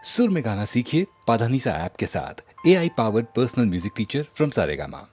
सुर में गाना सीखिए पाधानीसा ऐप के साथ। AI powered personal music teacher from Saregama.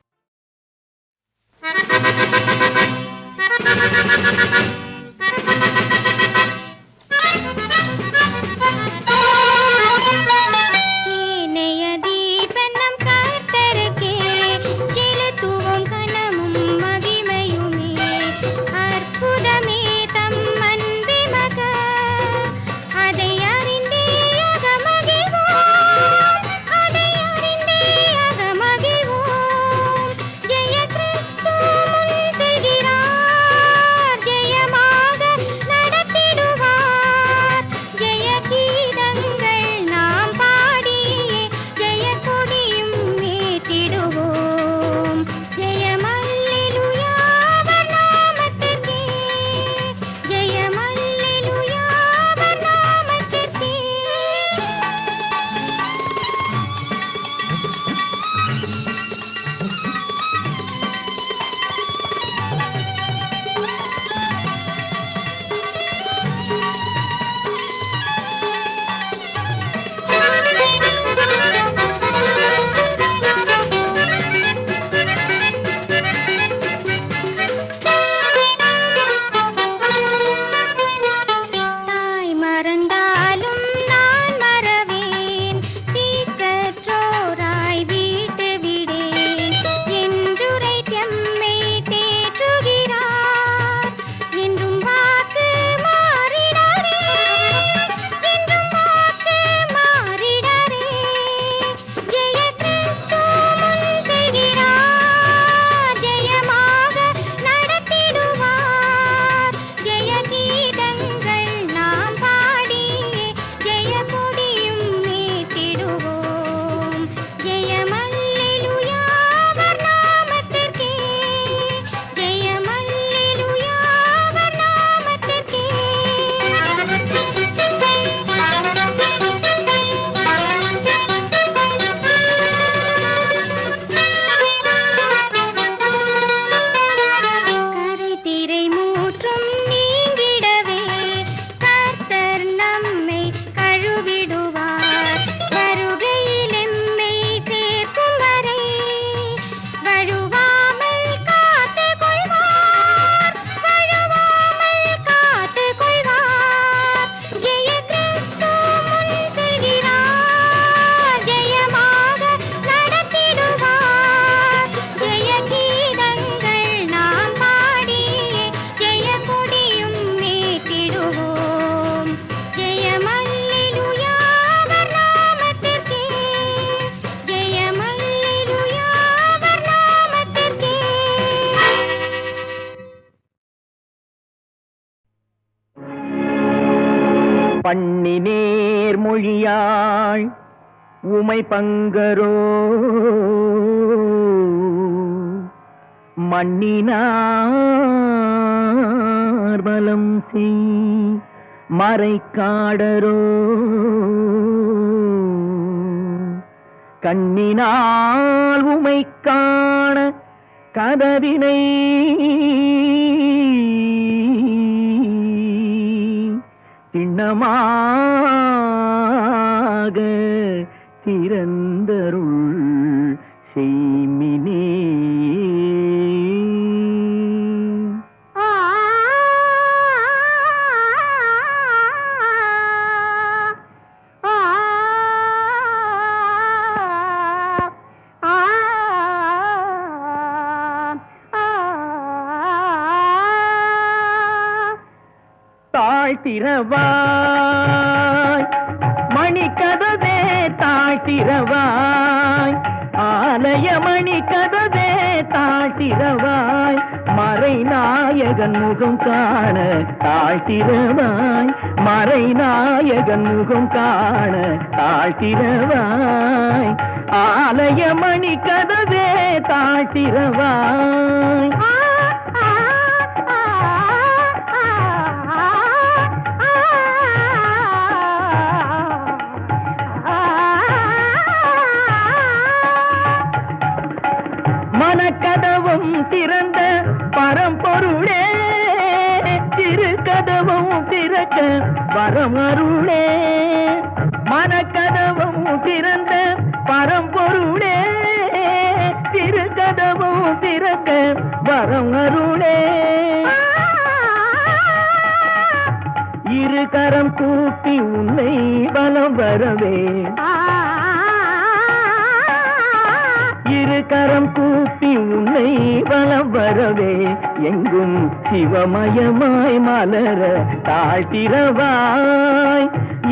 பண்ணினேர் மொழியாள் உமை பங்கரோ மண்ணினார் பலம் செய் மறைக்காடரோ கண்ணினால் உமை காண கதவினை திண்ணமாக திறந்தருள் செய்மினே. தாழ்த்திரவாய் மணிக்கதவே தாழ்த்திரவாய் ஆலய மணிக்கதவே தாழ்த்திரவாய் மறைநாயகன் முகம் காண தாழ்த்திரவாய் மறைநாயகன் முகம் காண தாழ்த்திரவாய் ஆலய மணிக்கதவே தாழ்த்திரவாய் மனக்கதவும் திறந்த பரம்பொருளே திருக்கதவும் திறக்க வரமருளே மனக்கதவும் வரவே இரு கரம் கூப்பி உன்னை வலம் வரவே எங்கும் சிவமயமாய் மலர தாழ்த்திரவாய்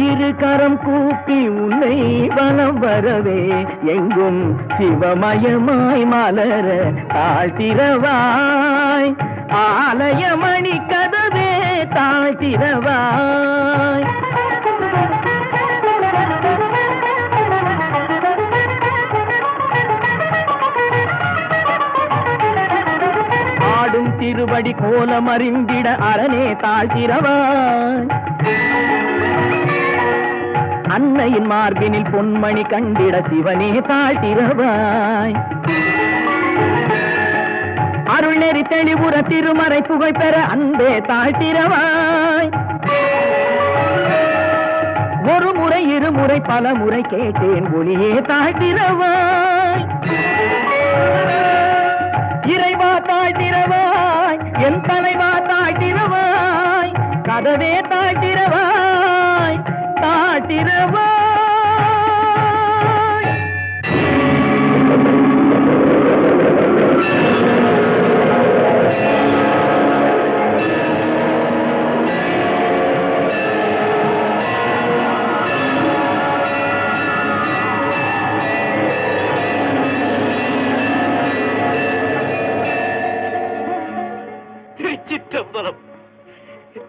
இரு கரம் கூப்பி உன்னை வலம் வரவே எங்கும் சிவமயமாய் மலர தாழ்த்திரவாய் ஆலயமணி கதவே தாழ்த்திரவாய் ஆடும் திருவடி கோலம் அறிந்திட அரணே தாழ்த்திரவாய் அன்னையின் மார்பினில் பொன்மணி கண்டிட சிவனே தாழ்த்திரவாய் அருள் நெறி தெளிவுற திருமறை புகழ் பெற அன்பே தாழ்த்திரவாய் ஒரு முறை இருமுறை பல முறை கேட்டேன் ஒளியே தாழ்த்திரவாய் இறைவா தாழ்த்திரவாய் என் தலைவா தாழ்த்திரவாய் கதவே தாழ்த்திரவாய் தாழ்த்திரவாய் திருச்சிற்றம்பலம்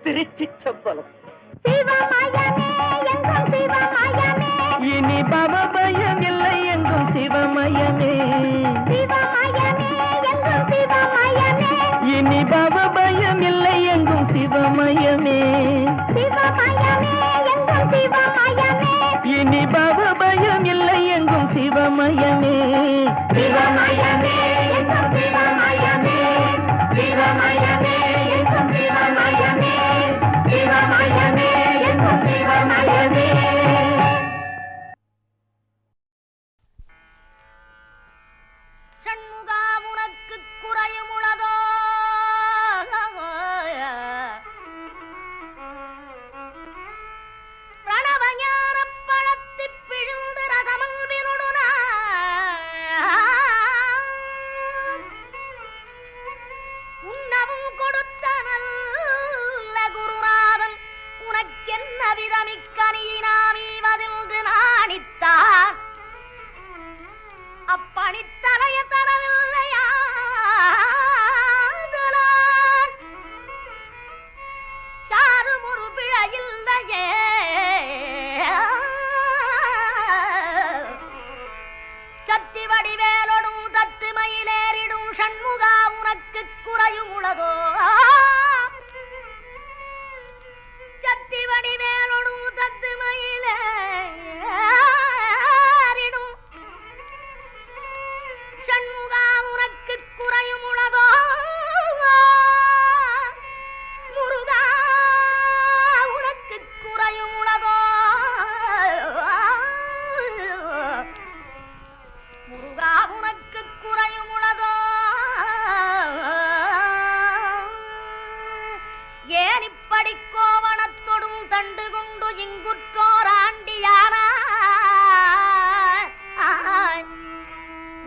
திருச்சிற்றம்பலம் இனி பவபயம் இல்லை எங்கும் சிவமயமே இனி பவபயம் இல்லை எங்கும் சிவமயமே இனி பவபயம் இல்லை எங்கும் சிவமயமே சிவமயமே சிவமயமே சிவமயமே சிவமயமே சிவமயமே சிவமயமே சண்முகா உனக்கு குறையும் உளதோ பிரணவஞான பழத்திப் பிழிந்து ரதமல்வினுடுனா உன்னவும் கொடுத்த நல்ல குருநாதன் உனக்கென்ன விதமிக்கனியினாமீவதில்து நாணித்தான் அப்பணித்தலைய தரவில்லையாதலால் சாரும் ஒரு பிழையில்லையே சக்தி வடிவேலொடும் தத்து மயிலேறிடும் சண்முகா உனக்கு குறையும் உளதோ சக்தி வடிவேலொடும் தத்து மயிலேறிடும் சண்முகா உனக்கு குறையும் உளதோ முருகா உனக்கு குறையும் உளதோ முருகா உனக்கு குறையும் உளதோ ஏன் இப்படி கோவணத்தொடும் தண்டு கொண்டு இங்குற்றோர் ஆண்டியானா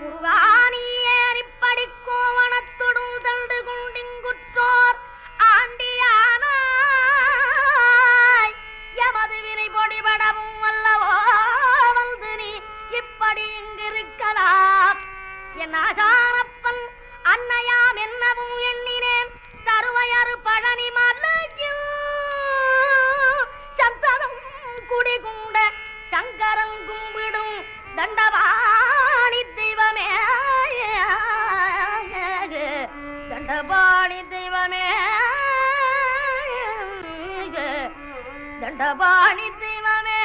முருகானியேன் இப்படி கோவணத்தொடும் தண்டு கொண்டிங்குற்றோர் ஆண்டியானாய் எமது வினை பொடிபடவும் அல்லவோ வந்து நீ இப்படி இங்கிருக்கலாம் என் ஆசானப்பன் அன்னையாம் என்னவும் எண்ணினேன் தருவையறு பழனி மலையில் சந்தனம் குடிகூட சங்கரன் கும்பிடும் தண்டபாணி தெய்வமே தண்டபாணி தெய்வமே தண்டபாணி தெய்வமே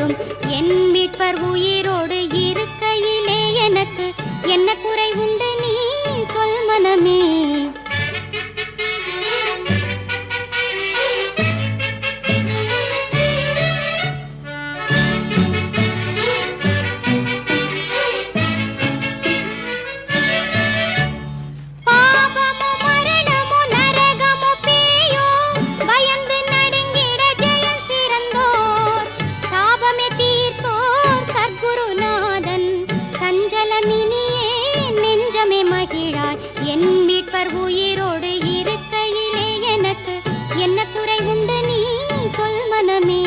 கும்பிடும் என் மீட்பர் உயிரோடு இருக்கையிலே எனக்கு என்ன குறை உண்டு நீ சொல் மனமே. என் மீட்பர் உயிரோடு இருக்கையிலே எனக்கு என்ன குறை உண்டு நீ சொல் மனமே.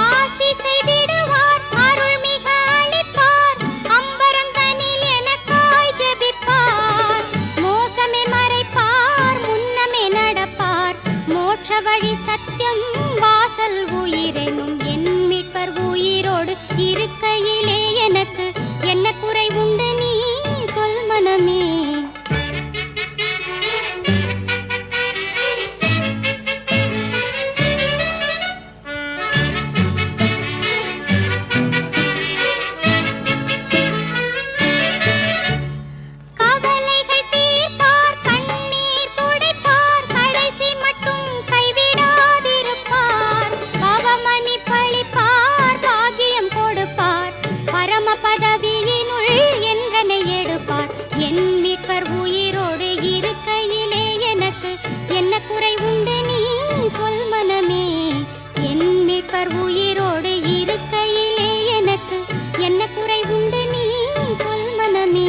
ஆசி செய்திடுவார் அருள் மிக அளிப்பார் அம்பரந்தனில் எனக்காய் ஜெபிப்பார் மோசமே மறைப்பார் முன்னமே நடப்பார் மோட்ச வழி சத்தியம் வாசல் உயிரெனும் என் மீட்பர் உயிரோடு இருக்கையிலே எனக்கு என்ன குறை உண்டு நீ சொல் மனமே. உயிரோடு இருக்கையிலே எனக்கு என்ன குறை உண்டு நீ சொல் மனமே. என் மீட்பர் உயிரோடு இருக்கையிலே எனக்கு என்ன குறை உண்டு நீ சொல் மனமே.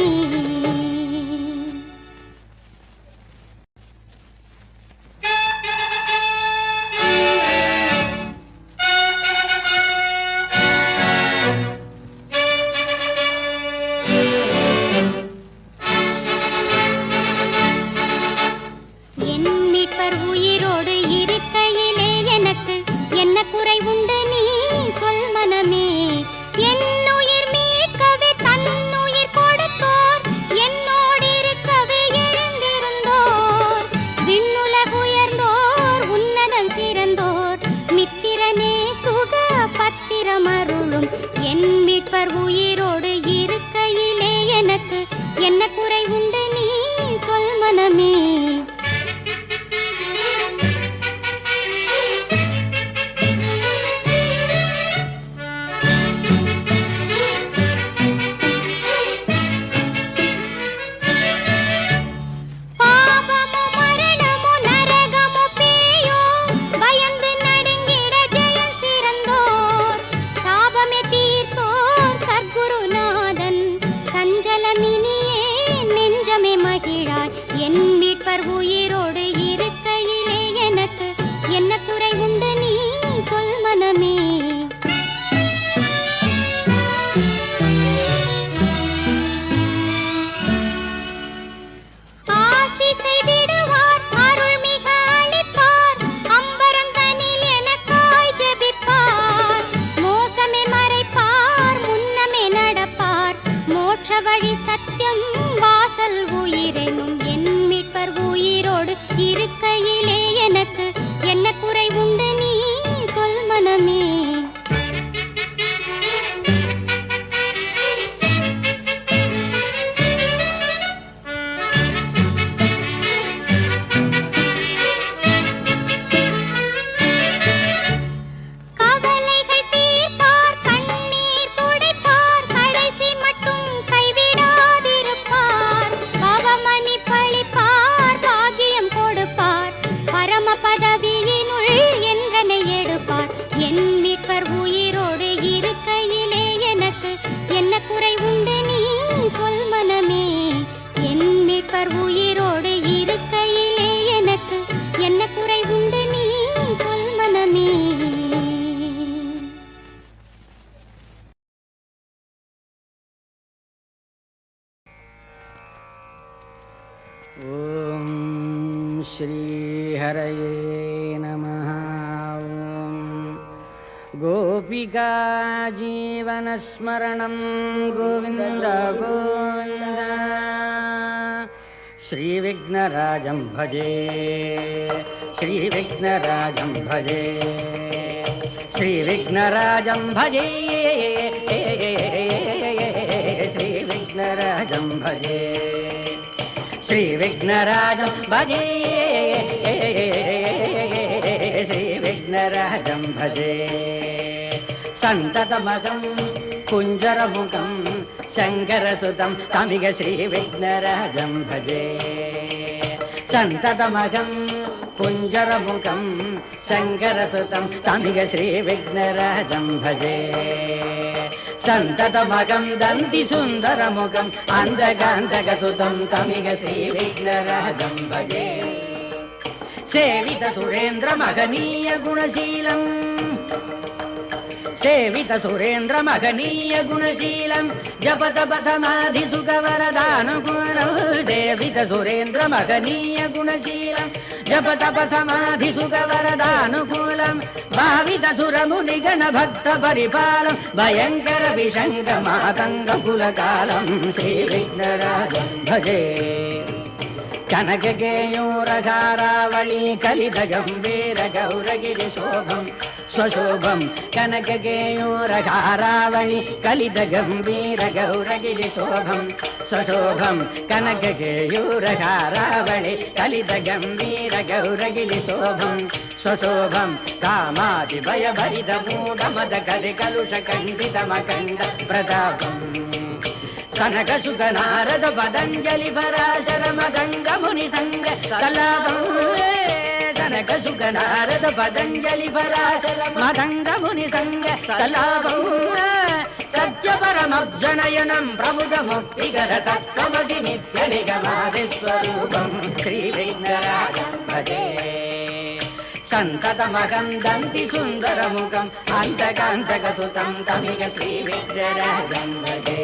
உயிரோடு இருக்கையிலே எனக்கு என்ன குறை உண்டு நீ சொல் மனமே. என் உயிர் மீட்கவே தன்னுயிர் கொடுத்தோர் என்னோடு இருக்கவே எழுந்திருந்தோர் விண்ணுலகு உயர்ந்தோர் உன்னதம் சிறந்தோர் மித்திரனே சுக பத்திரமருளும் என் மீட்பர் உயிரோடு இருக்கையிலே எனக்கு என்ன குறை உண்டு நீ சொல் மனமே. என் மீட்பர் உயிரோடு இருக்கையிலே எனக்கு என்ன குறை உண்டு நீ சொல் மனமே. ஆசி செய்திடுவார் அருள் மிக அளிப்பார் அம்பரந்தனில் எனக்காய் ஜெபிப்பார் மோசமே மறைப்பார் முன்னமே நடப்பார் மோட்ச வழி சத்தியம் வாசல் உயிரெனும் என் மீட்பர் உயிரோடு இருக்கையிலே எனக்கு என்ன குறை உண்டு நீ சொல் மனமே. உயிரோடு இருக்கையிலே எனக்கு என்ன குறை உண்டு நீ சொல் மனமே. என் மீட்பர் உயிரோடு இருக்கையிலே எனக்கு என்ன குறை உண்டு நீ சொல் மனமே. ஓம் ஸ்ரீ ஹரயே நமः. गोपिका जीवनस्मरणं गोविन्द गोविन्द श्रीविघ्नराजं भजे श्रीविघ्नराजं भजे श्रीविघ्नराजं भजे श्रीविघ्नराजं भजे श्रीविघ्नराजं भजे श्रीविघ्नराजं भजे सन्ततमगं कुञ्जरमुखं शङ्करसुतं तमिग श्रीविघ्नराजं भजे सन्ततमगं कुञ्जरमुखं शङ्करसुतं तमिग श्रीविघ्नराजं भजे सन्ततमगं दन्तिसुन्दरमुखम् अन्धकान्तकसुतं तमिग श्रीविघ्नराजं भजे सेवितसुरेन्द्रमहनीय गुणशीलम् सेवितसुरेन्द्रमहनीय गुणशीलं जपतपसमाधिसुखवरदानुगुणं सेवितसुरेन्द्रमहनीय गुणशीलं जपतपसमाधिसुखवरदानुकूलं भावितसुरमुनिगणभक्तपरिपालं भयङ्करविशङ्कमातङ्गकुलकालं श्रीविघ्नराजं भजे कनककेयूरकारावळी कलितगम्भीरगौरगिरिशोभं स्वशोभं कनककेयूरकारावळी कलितगम्भीरगौरगिरिशोभं स्वशोभं कनककेयूरकारावळी कलितगम्भीरगौरगिरिशोभं स्वशोभं कामादिभयभरितमूढमदकलिकलुषकण्डितमकण्ड प्रतापम् कनकसुत नारद पतञ्जलि पराशर मदङ्ग मुनिसङ्ग कलापं कनकसुत नारद पतञ्जलि पराशर मदङ्ग मुनिसङ्ग कलापं सत्यपरमब्जनयनं प्रमुखमुक्तिकर तत्त्वमसि नित्यनिगमादिस्वरूपं श्रीविघ्नराजं भजे सन्ततमगं दन्तिसुन्दरमुखम् अन्तकान्तकसुतं तमिग श्रीविघ्नराजं भजे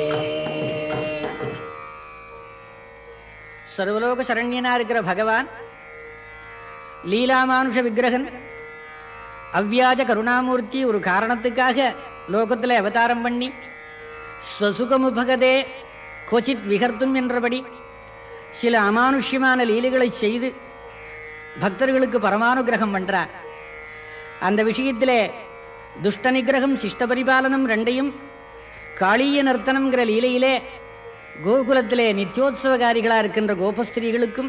சர்வலோக சரண்யனா இருக்கிற பகவான் லீலாமானுஷ விக்கிரகன் அவ்வியாஜ கருணாமூர்த்தி ஒரு காரணத்துக்காக லோகத்தில் அவதாரம் பண்ணி ஸ்வசுகமுபகதே கோச்சித் விகர்த்தும் என்றபடி சில அமானுஷ்யமான லீலைகளை செய்து பக்தர்களுக்கு பரமானுகிரகம் பண்றார். அந்த விஷயத்திலே துஷ்ட நிகிரகம் சிஷ்ட பரிபாலனம் ரெண்டையும் காளிய நர்த்தனம்ங்கிற லீலையிலே கோகுலத்திலே நித்தியோத்சவகாரிகளாக இருக்கின்ற கோபஸ்திரீகளுக்கும்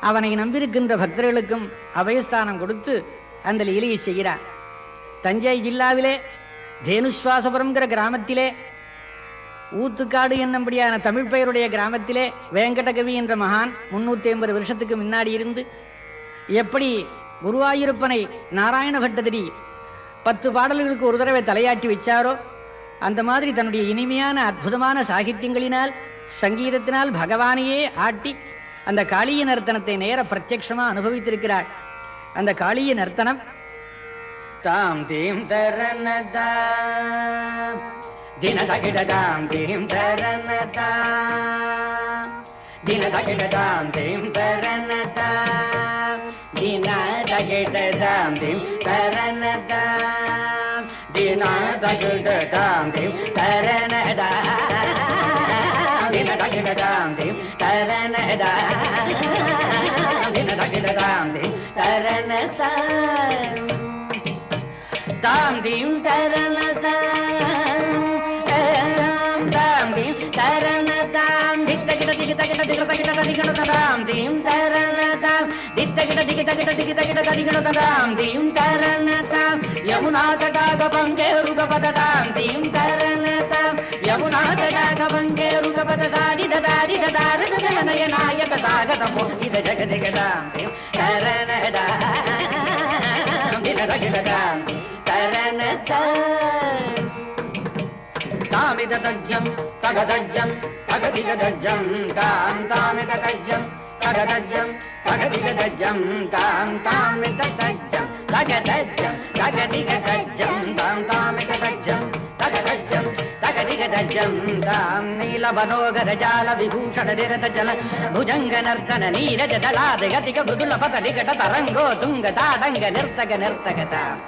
அவனை நம்பியிருக்கின்ற பக்தர்களுக்கும் அபயஸ்தானம் கொடுத்து அந்த லீலையை செய்கிறார். தஞ்சை ஜில்லாவிலே தேனுஸ்வாசபுரம்ங்கிற கிராமத்திலே ஊத்துக்காடு என்னும்படியான தமிழ் பெயருடைய கிராமத்திலே வேங்கடகவி என்ற மகான் 350 வருஷத்துக்கு முன்னாடி இருந்து எப்படி குருவாயூரப்பனை நாராயண பட்டதிரி 10 பாடல்களுக்கு ஒரு தடவை தலையாட்டி வச்சாரோ அந்த மாதிரி தன்னுடைய இனிமையான அற்புதமான சாகித்யங்களினால் சங்கீதத்தினால் பகவானையே ஆட்டி அந்த காளிய நர்த்தனத்தை நேர பிரத்யக்ஷமா அனுபவித்திருக்கிறாள். அந்த காளிய நர்த்தனம் தாம் தீம் தரனதா தினதகிடதாம் தீம் தரனதா தினதகிடதாம் தீம் தரனதா தினதகிடதாம் தீம் தரனதா தினதகிடதாம் தீம் தரனதா தினதகிடதாம் தீம் தரனதா தினதகிடதாம் தீம் தரனதா தாம் தீம் தரனதா தாம் தீம் தரனதாம் தித்தகிட திகிதகிட திகிதகிட திகிடதாம் தீம் தரனதாம் தித்தகிட திகிதகிட திகிதகிட திகிடதாம் தீம் தரனதாம் யமுனா தடாக பங்கேருகபததாம் தீம் தரனதாம் யமுனா தடாக பங்கேருகபததாதி ததாதி ததாரத ஜனயநாயக சாகதமோ இத ஜகதிகதாம் தீம் தரனதாம் தினதகிடதாம் தரனதாம் தாமிததஜ்ஜம் தகதஜ்ஜம் தகதிகதஜ்ஜம் தாம் தாமிததஜ்ஜம் தகதஜ்ஜம் தகதிகதஜ்ஜம் தாம் தாமிததஜ்ஜம் தகதஜ்ஜம் தகதிகதஜ்ஜம் தாம் தாமிததஜ்ஜம் தகதஜ்ஜம் தகதிகதஜ்ஜம் தாம் நீலமனோகர ஜால விபூஷண நிரத ஜல புஜங்க நர்த்தன நீரஜ தலாதிகதிக புதுல பத நிகட தரங்கோ துங்க தாடங்க நிர்த்தக நிர்த்தகதாம்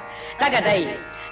தகதை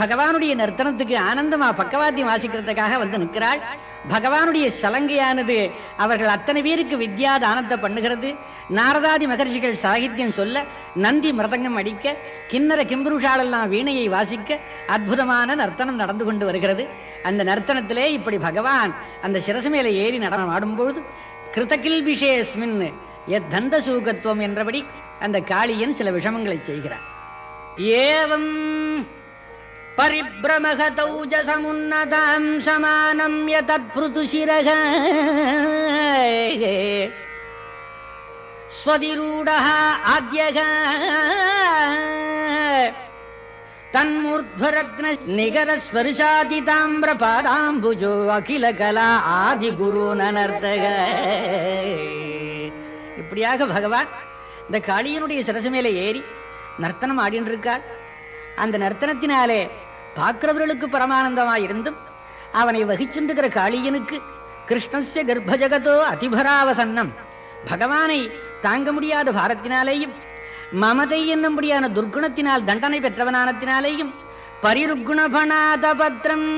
பகவானுடைய நர்த்தனத்துக்கு ஆனந்தமா பக்கவாத்தியம் வாசிக்கிறதுக்காக வந்து நிற்கிறாள். பகவானுடைய சலங்கையானது அவர்கள் அத்தனை பேருக்கு வித்யா தானத்தை பண்ணுகிறது. நாரதாதி மகர்ஷிகள் சாகித்யம் சொல்ல, நந்தி மிருதங்கம் அடிக்க, கிண்ணற கிம்புருஷாலெல்லாம் வீணையை வாசிக்க அற்புதமான நர்த்தனம் நடந்து கொண்டு வருகிறது. அந்த நர்த்தனத்திலே இப்படி பகவான் அந்த சிரசு மேலே ஏறி நடனம் ஆடும்பொழுது கிருதகில்பிஷேஸ்மின் எத்தந்த சூகத்துவம் என்றபடி அந்த காளியன் சில விஷமங்களை செய்கிறார். ஏவம் பரிப்ரமகதௌஜசமுன்னதாம் சமானம் யதத்ப்ருது சிரக ஸ்வதிரூடஹ ஆத்யக தன்மூர்த்வரத்ன நிகர ஸ்பர்ஷாதி தாம்ர பாதாம்புஜோ அகில கலா ஆதி குரு நனர்த்தக. இப்படியாக பகவான் இந்த காளியனுடைய சிரசு மேலே ஏறி நர்த்தனம் ஆடின்னு இருக்கார். அந்த நர்த்தனத்தினாலே பார்க்கிறவர்களுக்கு பரமானந்தமாயிருந்தும் அவனை வகிச்சென்றுகிற காளியனுக்கு கிருஷ்ணஸ்ய கர்ப்பஜகதோ அதிபராவசன்னம், பகவானை தாங்க முடியாத பாரத்தினாலேயும் மமதை என்னும்படியான துர்குணத்தினால் தண்டனை பெற்றவனானத்தினாலேயும் பரிருக்குணபணாத பத்திரம்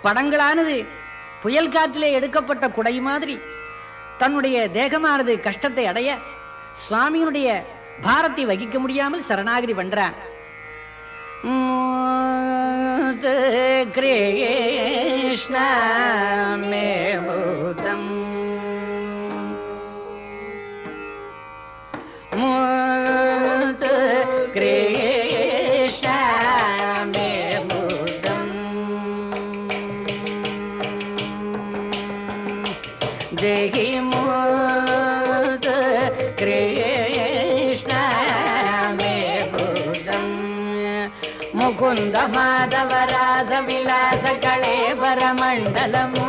படங்களானது புயல் காற்றிலே எடுக்கப்பட்ட குடை மாதிரி தன்னுடைய தேகமானது கஷ்டத்தை அடைய சுவாமியினுடைய பாரத்தை வகிக்க முடியாமல் சரணாகதி பண்றான். கிருஷ்ண மே பூதம் கிருஷ்ண மே பூதம் தேகி மூத் கிருஷ்ண மே பூதம் முகுந்த மாதவராச விலாச கலேபர மண்டலமு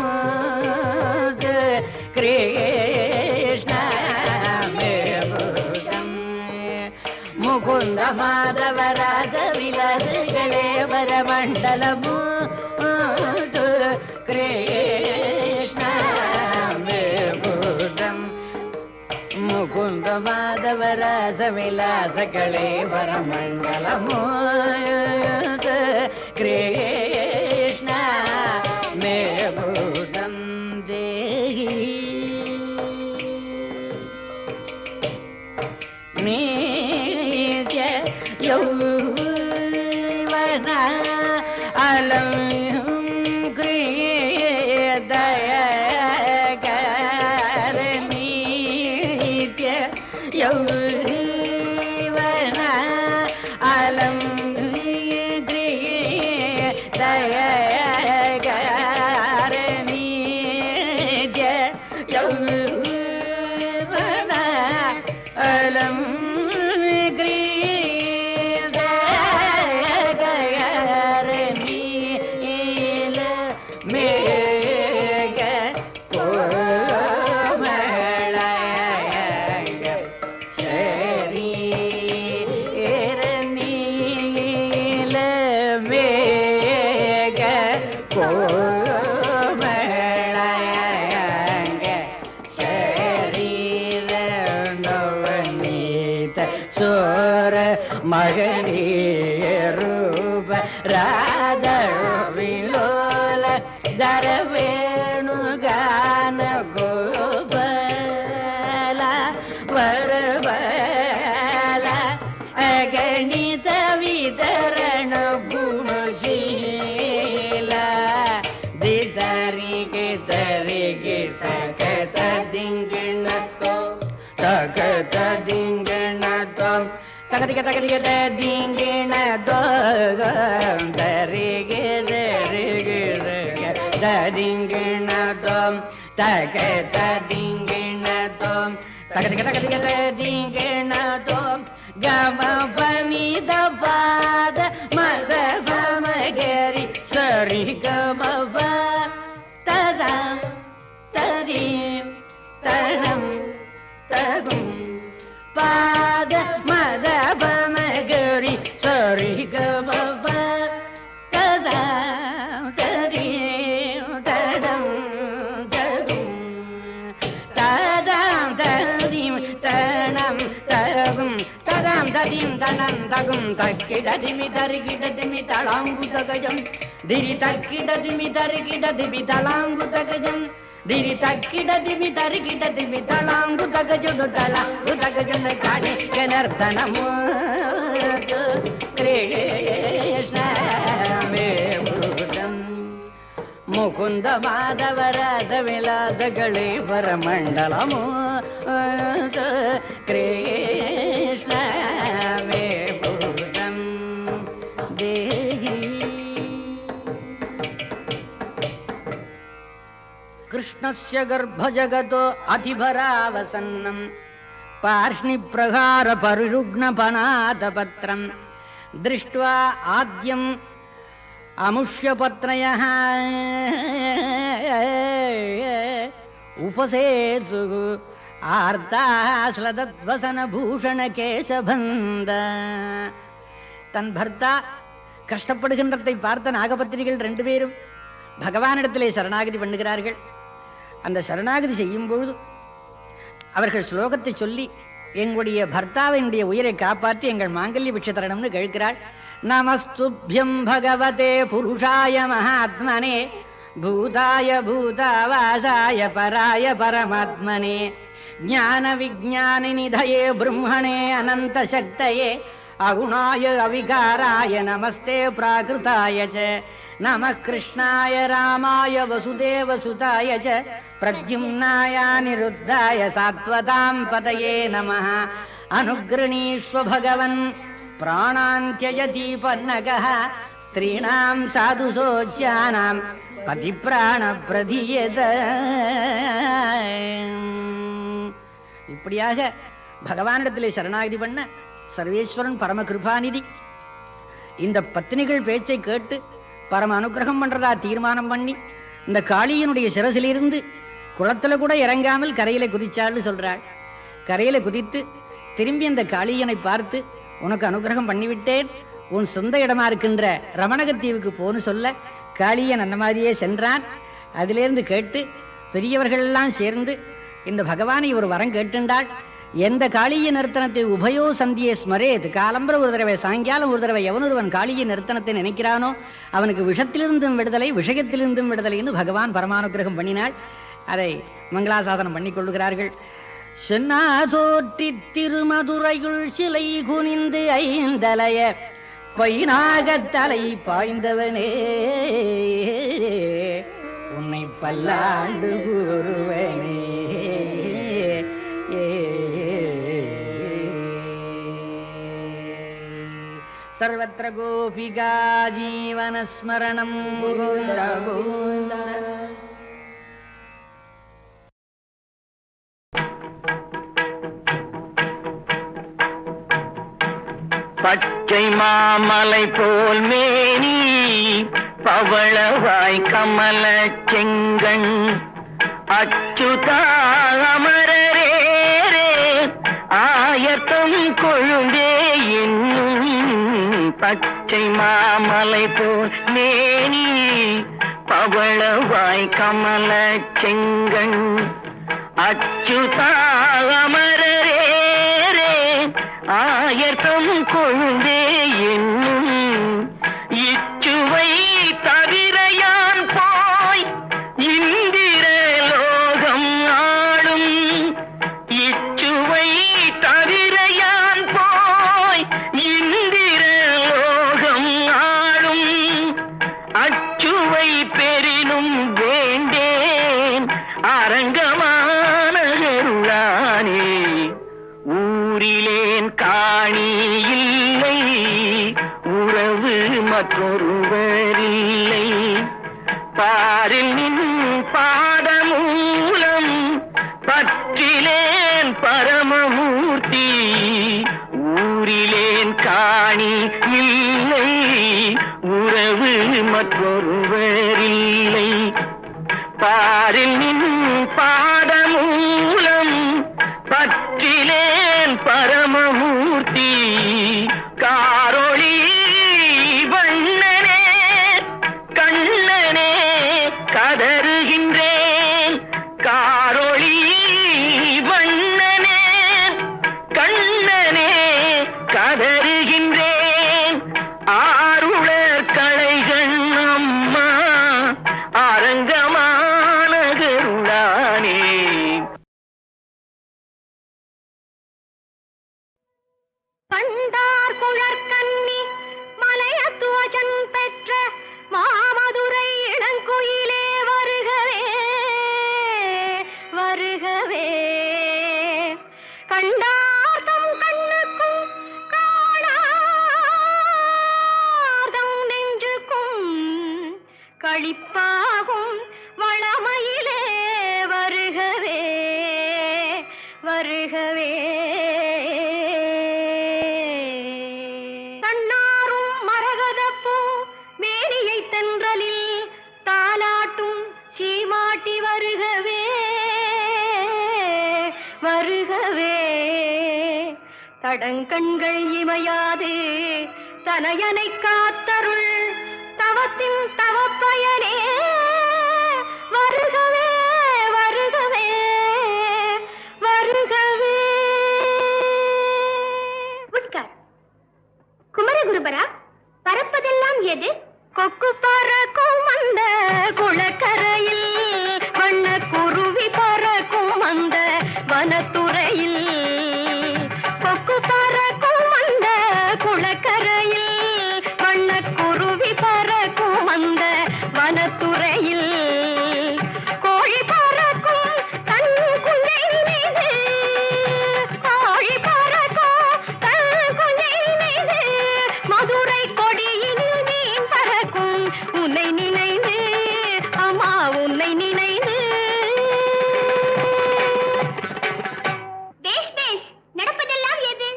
கிருஷ்ண மே பூதம் முகுந்த மாதவராச விலாச கலேபர மண்டலமு கிருஷ்ண மே பூதம் முகுந்த மாதவராச விலாச கலேபர மண்டலமு கிருஷ்ண மே பூதம் தேஹி நித்ய யௌவன அலம் கிரியதய கரணி நித்ய யௌவன அலம் மகனீரூப ராத விலோல தரவேணுகான கோபல வரபல அகணித விதரண குணசீல திதரிகி தரிகி தகத திங்கிணத்தோ தகத திங்கிணத்தோ தகதிக தகதிக திங்கிண தோகம் தரிகி தரிகி தரிங்கிண தோம் தகத திங்கிண தோம் தகதிக தகதிக திங்கிண தோம் கம பனித பாத மத பமகரி சரி கம ததம் ததீம் தடம் தகும் பாத மத பமகரி சரி கம ததம் ததீம் தடம் தகும் ததம் ததீம் தடம் தகும் ததாம் ததிம் தனன் தகும் தக்கிடதிமி தருகிடதிமி தளாங்கு தகஜம் திரி தக்கிடதிமி தருகிடதிமி தளாங்கு தகஜம் திரி தக்கிடதிமி தருகிடதிமி தளாங்கு தகஜது தளாங்கு தகஜன காணி கனர்தனமோ கிருஷ்ணமே பூதம் முகுந்த மாதவராத விலாதகளே பரமண்டலமோ கிருஷ்ணமே பூதம் தேகி கிருஷ்ணஸ்ய கர்ப்பஜகதோ அதிபராவசன்னம் பார்ஷ்ணிப்ரகார பரிருக்ணபநாதபத்ரம் திருஷ்ட்வா ஆத்யம் அமுஷ்யபத்னயः உபசேது ஆர்த்தாஸ்லதத்வசனபூஷண கேசபந்த. தன் பர்த்தா கஷ்டப்படுகின்றதை பார்த்த நாகபத்திரிகள் 2 பேரும் பகவானிடத்திலே சரணாகதி பண்ணுகிறார்கள். அந்த சரணாகதி செய்யும் பொழுது அவர்கள் ஸ்லோகத்தை சொல்லி எங்களுடைய பர்த்தாவினுடைய உயிரை காப்பாற்றி எங்கள் மாங்கல்ய பிட்சை தரணும்னு கேட்கிறாள். நமஸ்துப்யம் பகவதே புருஷாய மகாத்மனே பூதாய பூதாவாசாய பராய பரமாத்மனே ஞான விஜான நிதயே பிரம்மணே அனந்த சக்தயே அகுணாய அவிகாராய நமஸ்தே பிராகிருதாய ச நம கிருஷ்ணாய ராமாய வசுதேவ சுதாய ச பிரத்யும்னாய நிருத்தாய சாத்வதாம் பதயே நமः அனுக்ரணீஸ்வ பகவன் பிராணாந்த்யயதீபன்னகः ஸ்திரீணாம் சாது சோச்யானாம் பதிப்ராண பிரதியத. இப்படியாக பகவானிடத்திலே சரணாகதி பண்ண சர்வேஸ்வரன் பரம கிருபாநிதி இந்த பத்தினிகள் பேச்சை கேட்டு பரம அனுகிரகம் பண்றதா தீர்மானம் பண்ணி இந்த காளியினுடைய சிரசிலிருந்து குளத்துல கூட இறங்காமல் கரையில குதிச்சாள்னு சொல்றாள். கரையில குதித்து திரும்பி அந்த காளியனை பார்த்து உனக்கு அனுகிரகம் பண்ணிவிட்டேன், உன் சொந்த இடமா இருக்கின்ற ரமணகத்தீவுக்கு போன்னு சொல்ல காளியன் அந்த மாதிரியே சென்றான். அதிலிருந்து கேட்டு பெரியவர்கள் எல்லாம் சேர்ந்து இந்த பகவானை ஒரு வரம் கேட்டுண்டாள். எந்த காளிய நிறுத்தனத்தை உபயோ சந்தியே ஸ்மரேத், காலம்பர ஒரு தடவை சாயங்காலம் ஒரு தடவை எவனொருவன் காளிய நிறுத்தனத்தை நினைக்கிறானோ அவனுக்கு விஷத்திலிருந்தும் விடுதலை விஷயத்திலிருந்தும் விடுதலைன்னு பகவான் பரமானுகிரகம் பண்ணினாள். அதை மங்களாசாசனம் பண்ணி கொள்ளுகிறார்கள். சென்னாதோற்றி திருமதுரையுள் சிலை குனிந்து ஐந்தலைய பைனாகத்தலை பாய்ந்தவனே உன்னை பல்லாண்டு கூறுவனே. சர்வத்ர கோபிகா ஜீவனஸ்மரணம் முகுந்த கோவிந்த. பச்சை மாமலை போல் மேனி பவளவாய் கமல செங்கண் அச்சுதா அமரரேரே ஆயத்தம் கொழுந்தே என்னும். பச்சை மாமலை போல் மேனி பவளவாய் கமல செங்கண் அச்சுதா அமரரேரே ஆயத்தம் கொழுந்தே என்னும். இச்சுவை தவிர யான் போய் இந்திர லோகம் ஆளும். இச்சுவை தவிர யான் போய் இந்திர லோகம் ஆளும். அச்சுவை பெரினும் வேண்டேன் அரங்கமான கருளானே. ஊரிலேன் காணி இல்லை உறவு மற்றொருவரில்லை. பாரில் நின் பாதமூலம் பற்றிலேன் பரமமூர்த்தி. ஊரிலேன் காணி இல்லை உறவு மற்றொருவரில்லை. பாரில் நின் பாதமூலம் பற்றிலேன் பரமமூர்த்தி. காரொளி வண்ணனே கண்ணனே கதறுகின்றேன். காரொளி வண்ணனே கண்ணனே கண்டார் குழற்கன்னி மலையத்துவஜன் பெற்ற மாமதுரை இளங்குயிலே வருகவே வருகவே. கண்டார் தம் கண்ணுக்கும் காணார் தம் நெஞ்சுக்கும் களிப்பாகும் வளமையிலே வருகவே வருகவே. தன்னாரும் மரகதப்பூ மேனியை தென்றலில் தாலாட்டும் சீமாட்டி வருகவே வருகவே. தடங்கண்கள் இமையாது தனையனை காத்தருள் தவத்தின் தவப்பயனே வருகவே வருகவே வருகவே. உட்கார். குமரகுருபரா, பறப்பதெல்லாம் எது? கொக்கு பறக்கும் அந்த குளக்கரையில், வண்ண குருவி பறக்கும் அந்த வனத்துறையில். கொக்கு பறக்கும் அந்த குளக்கரையில், வண்ண குருவி பறக்கும் அந்த வனத்துறையில். கோழி பறக்கும் தன் குஞ்சை மீது, கோழி பறக்கும் தன் குஞ்சை மீது, மதுரை கொடியினில் மீன் பறக்கும் உன்னை நினைந்து, அம்மா உன்னை நினைந்து. பேஷ் பேஷ், நடப்பதெல்லாம் எது?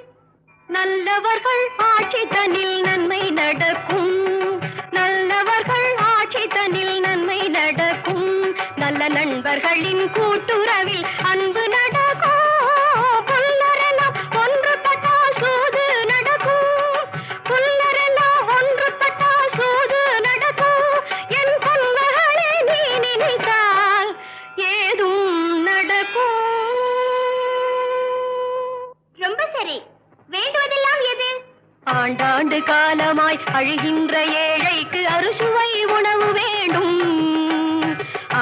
நல்லவர்கள் ஆட்சி தனில் நன்மை நடக்கும், நல்லவர்கள் ஆட்சி தனில் நன்மை நடக்கும். நல்ல நண்பர்களின் கூட்டுறவில் அன்பு நடக்கும். புல்லரெல்லாம் ஒன்றுபட்டால் சூது நடக்கும், புல்லரெல்லாம் ஒன்றுபட்டால் சூது நடக்கும். என் பொன்மகளே, நீ நினைத்தால் ஏதும் நடக்கும். ரொம்ப சரி, வேண்டுவதெல்லாம் எது? ஆண்டாண்டு காலமாய் அழுகின்ற ஏழைக்கு அறுசுவை உணவு வேண்டும்.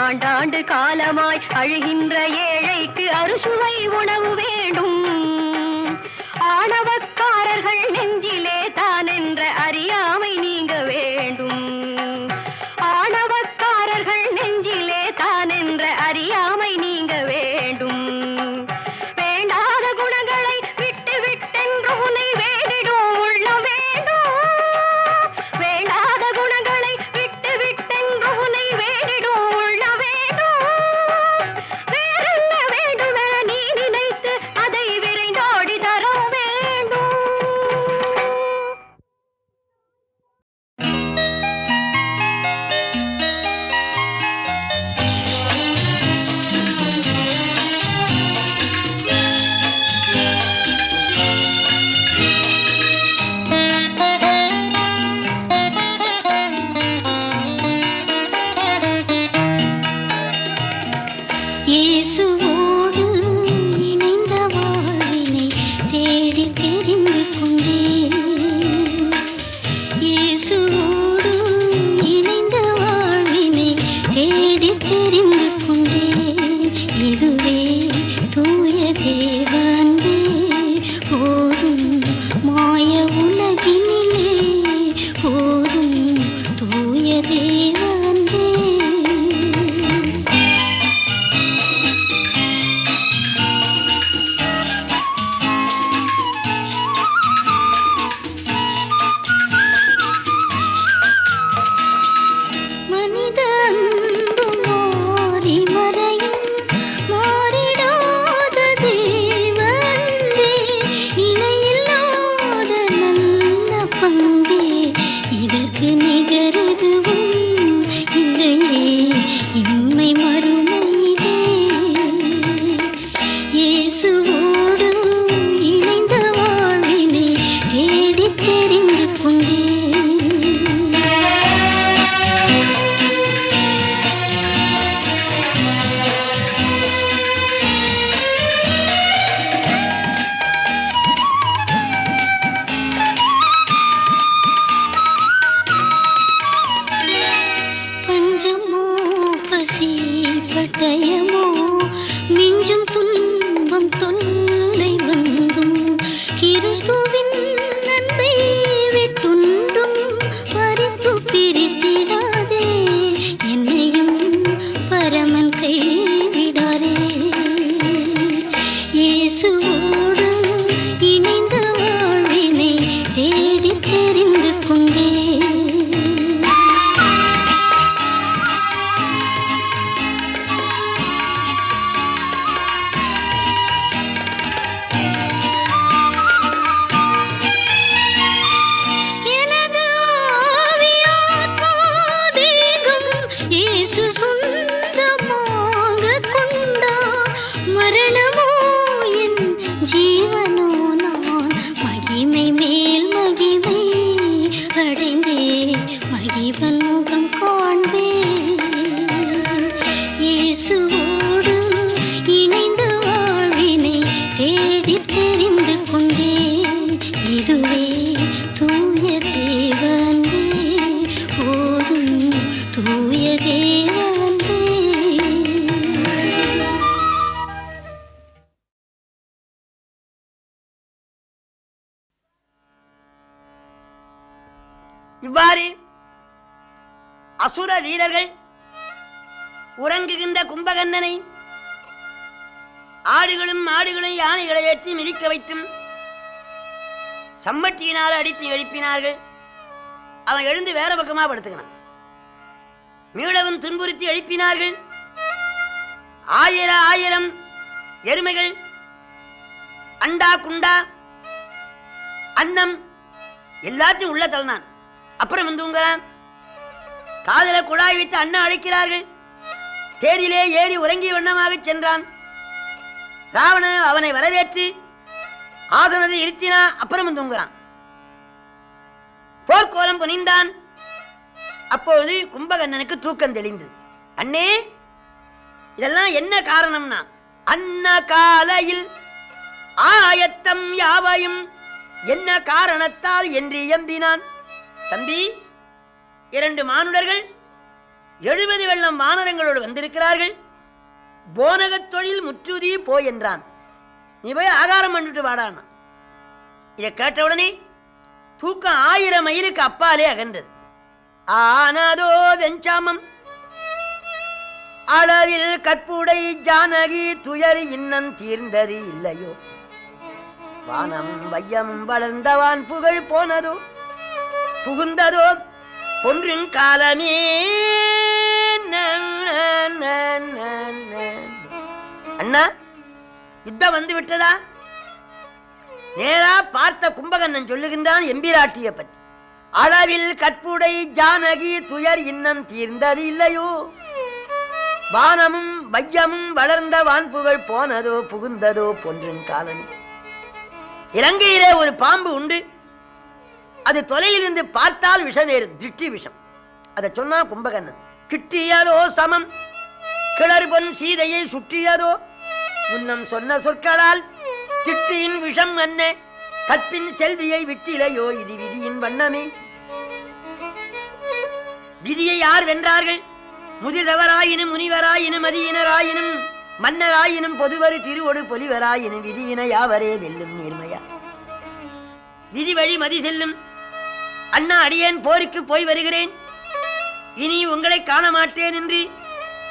ஆண்டாண்டு காலமாய் அழுகின்ற ஏழைக்கு அறுசுவை உணவு வேண்டும். ஆணவக்காரர்கள் நெஞ்சிலே தான் என்ற அறியாமை நீங்க வேண்டும். ஆணவக்காரர்கள் நெஞ்சிலே தான் என்ற அறியாமை நீங்க வேண்டும். வேண்டாத குணங்களை விட்டு விட்டென்று உன்னை வேண்டிடும் உள்ளம் வேண்டும். வேண்டாத குணங்களை விட்டு விட்டென்று உன்னை வேண்டிடும் உள்ளம் வேண்டும். வேறென்ன வேண்டுமென நீ நினைத்து அதை விரைந்தோடி தர வேண்டும். இயேசுவோடு இணைந்த வாழ்வினை தேடி தெரிந்து கொண்டேன். இயேசுவோடு இணைந்த வாழ்வினை தேடி தெரிந்து கொண்டேன். இதுவே தூய தேவன்பே போதும் மாய உலகினிலே, போதும் தூய தேவன்பே. மனித அன்பு மாறி மறையும், மாறிடாத தேவன்பே, இணையில்லாத நல்ல பங்கே, இதற்கு நிகரெதுவும் இல்லையே இம்மை மறுமையிலே. இயேசுவோடு இணைந்த வாழ்வினை தேடி தெரிந்து கொண்டேன். பஞ்சமோ பசி பட்டயமோ மிஞ்சும் துன்பம் தொல்லை வந்தும் கிறிஸ்துவின் தெரிந்து கொண்டேன் இதுவே தூய தேவனே போதும் தூய தேவனே. இவ்வாறு அசுர வீரர்கள் உறங்குகின்ற கும்பகர்ணனை ஆடுகளும் மாடுகளும் யானைகளை ஏற்றி மிதிக்க வைத்தும் சம்மட்டியினால் அடித்து எழுப்பினார்கள். அவன் எழுந்து வேற பக்கமா படுத்துக்கிறான். மீளவும் துன்புறுத்தி எழுப்பினார்கள். ஆயிரம் எருமைகள் அண்டா குண்டா அன்னம் எல்லாத்தையும் உள்ள தள்ளினான். அப்புறம் வந்துங்கிறான். காதல குழாய் வைத்து அண்ணன் அழைக்கிறார்கள். தேரிலே ஏறி உறங்கிய வண்ணமாக சென்றான். ராவணன் அவனை வரவேற்று ஆசனத்தை இருத்தினா. அப்புறம் தூங்குறான். போர்க்கோலம் புனிந்தான். அப்போது கும்பகர்ணனுக்கு தூக்கம் தெளிந்தது. அண்ணே, இதெல்லாம் என்ன காரணம்னா, அன்ன காலையில் ஆயத்தம் யாவையும் என்ன காரணத்தால் என்று எம்பினான். தம்பி, 2 மானுடர்கள் 70 வெள்ளம் வானரங்களோடு வந்திருக்கிறார்கள். போனகத் தொழில் முற்றுதி போய் என்றான். நீ போய் ஆகாரம் பண்ணிட்டு வாடான். இதை கேட்டவுடனே தூக்கம் 1000 மைலுக்கு அப்பாலே அகன்றது. ஆனதோ வெஞ்சாமம் அளவில் கற்புடை ஜானகி துயர் இன்னம் தீர்ந்தது இல்லையோ. வானம் வையம் வளர்ந்தவான் புகழ் போனதோ புகுந்ததோ பொன்றின் காலமே. அண்ணா, யுத்தம் வந்து விட்டதா? நேரா பார்த்த கும்பகர்ணன் சொல்லுகின்றான் எம்பிராட்டிய பற்றி. அளவில் கற்புடை ஜானகி துயர் இன்னம் தீர்ந்தது இல்லையோ. வானமும் வையமும் வளர்ந்த வான்புகழ் போனதோ புகுந்ததோ பொன்றின் காலமே. இலங்கையிலே ஒரு பாம்பு உண்டு. அது தொலையிலிருந்து பார்த்தால் விஷம் ஏறும், திருஷ்டி விஷம். அதை சொன்னா கும்பகர்ணன். கிட்டியதோ சமம் கிளறு பொன் சீதையை சுற்றியதோ. முன்னம் சொன்ன சொற்களால் திட்டியின் விஷம் என்ன கற்பின் செல்வியை விட்டிலையோ. இது விதியின் வண்ணமே. விதியை யார் வென்றார்கள்? முதிர்தவராயினும் முனிவராயினும் மதியினராயினும் மன்னராயினும் பொதுவரு திருவொடு பொலிவராயினும் விதியின யாவரே வெல்லும் நேர்மையா. விதி வழி மதி செல்லும். அண்ணா, அடியேன் போருக்கு போய் வருகிறேன். இனி உங்களை காண மாட்டேன் என்று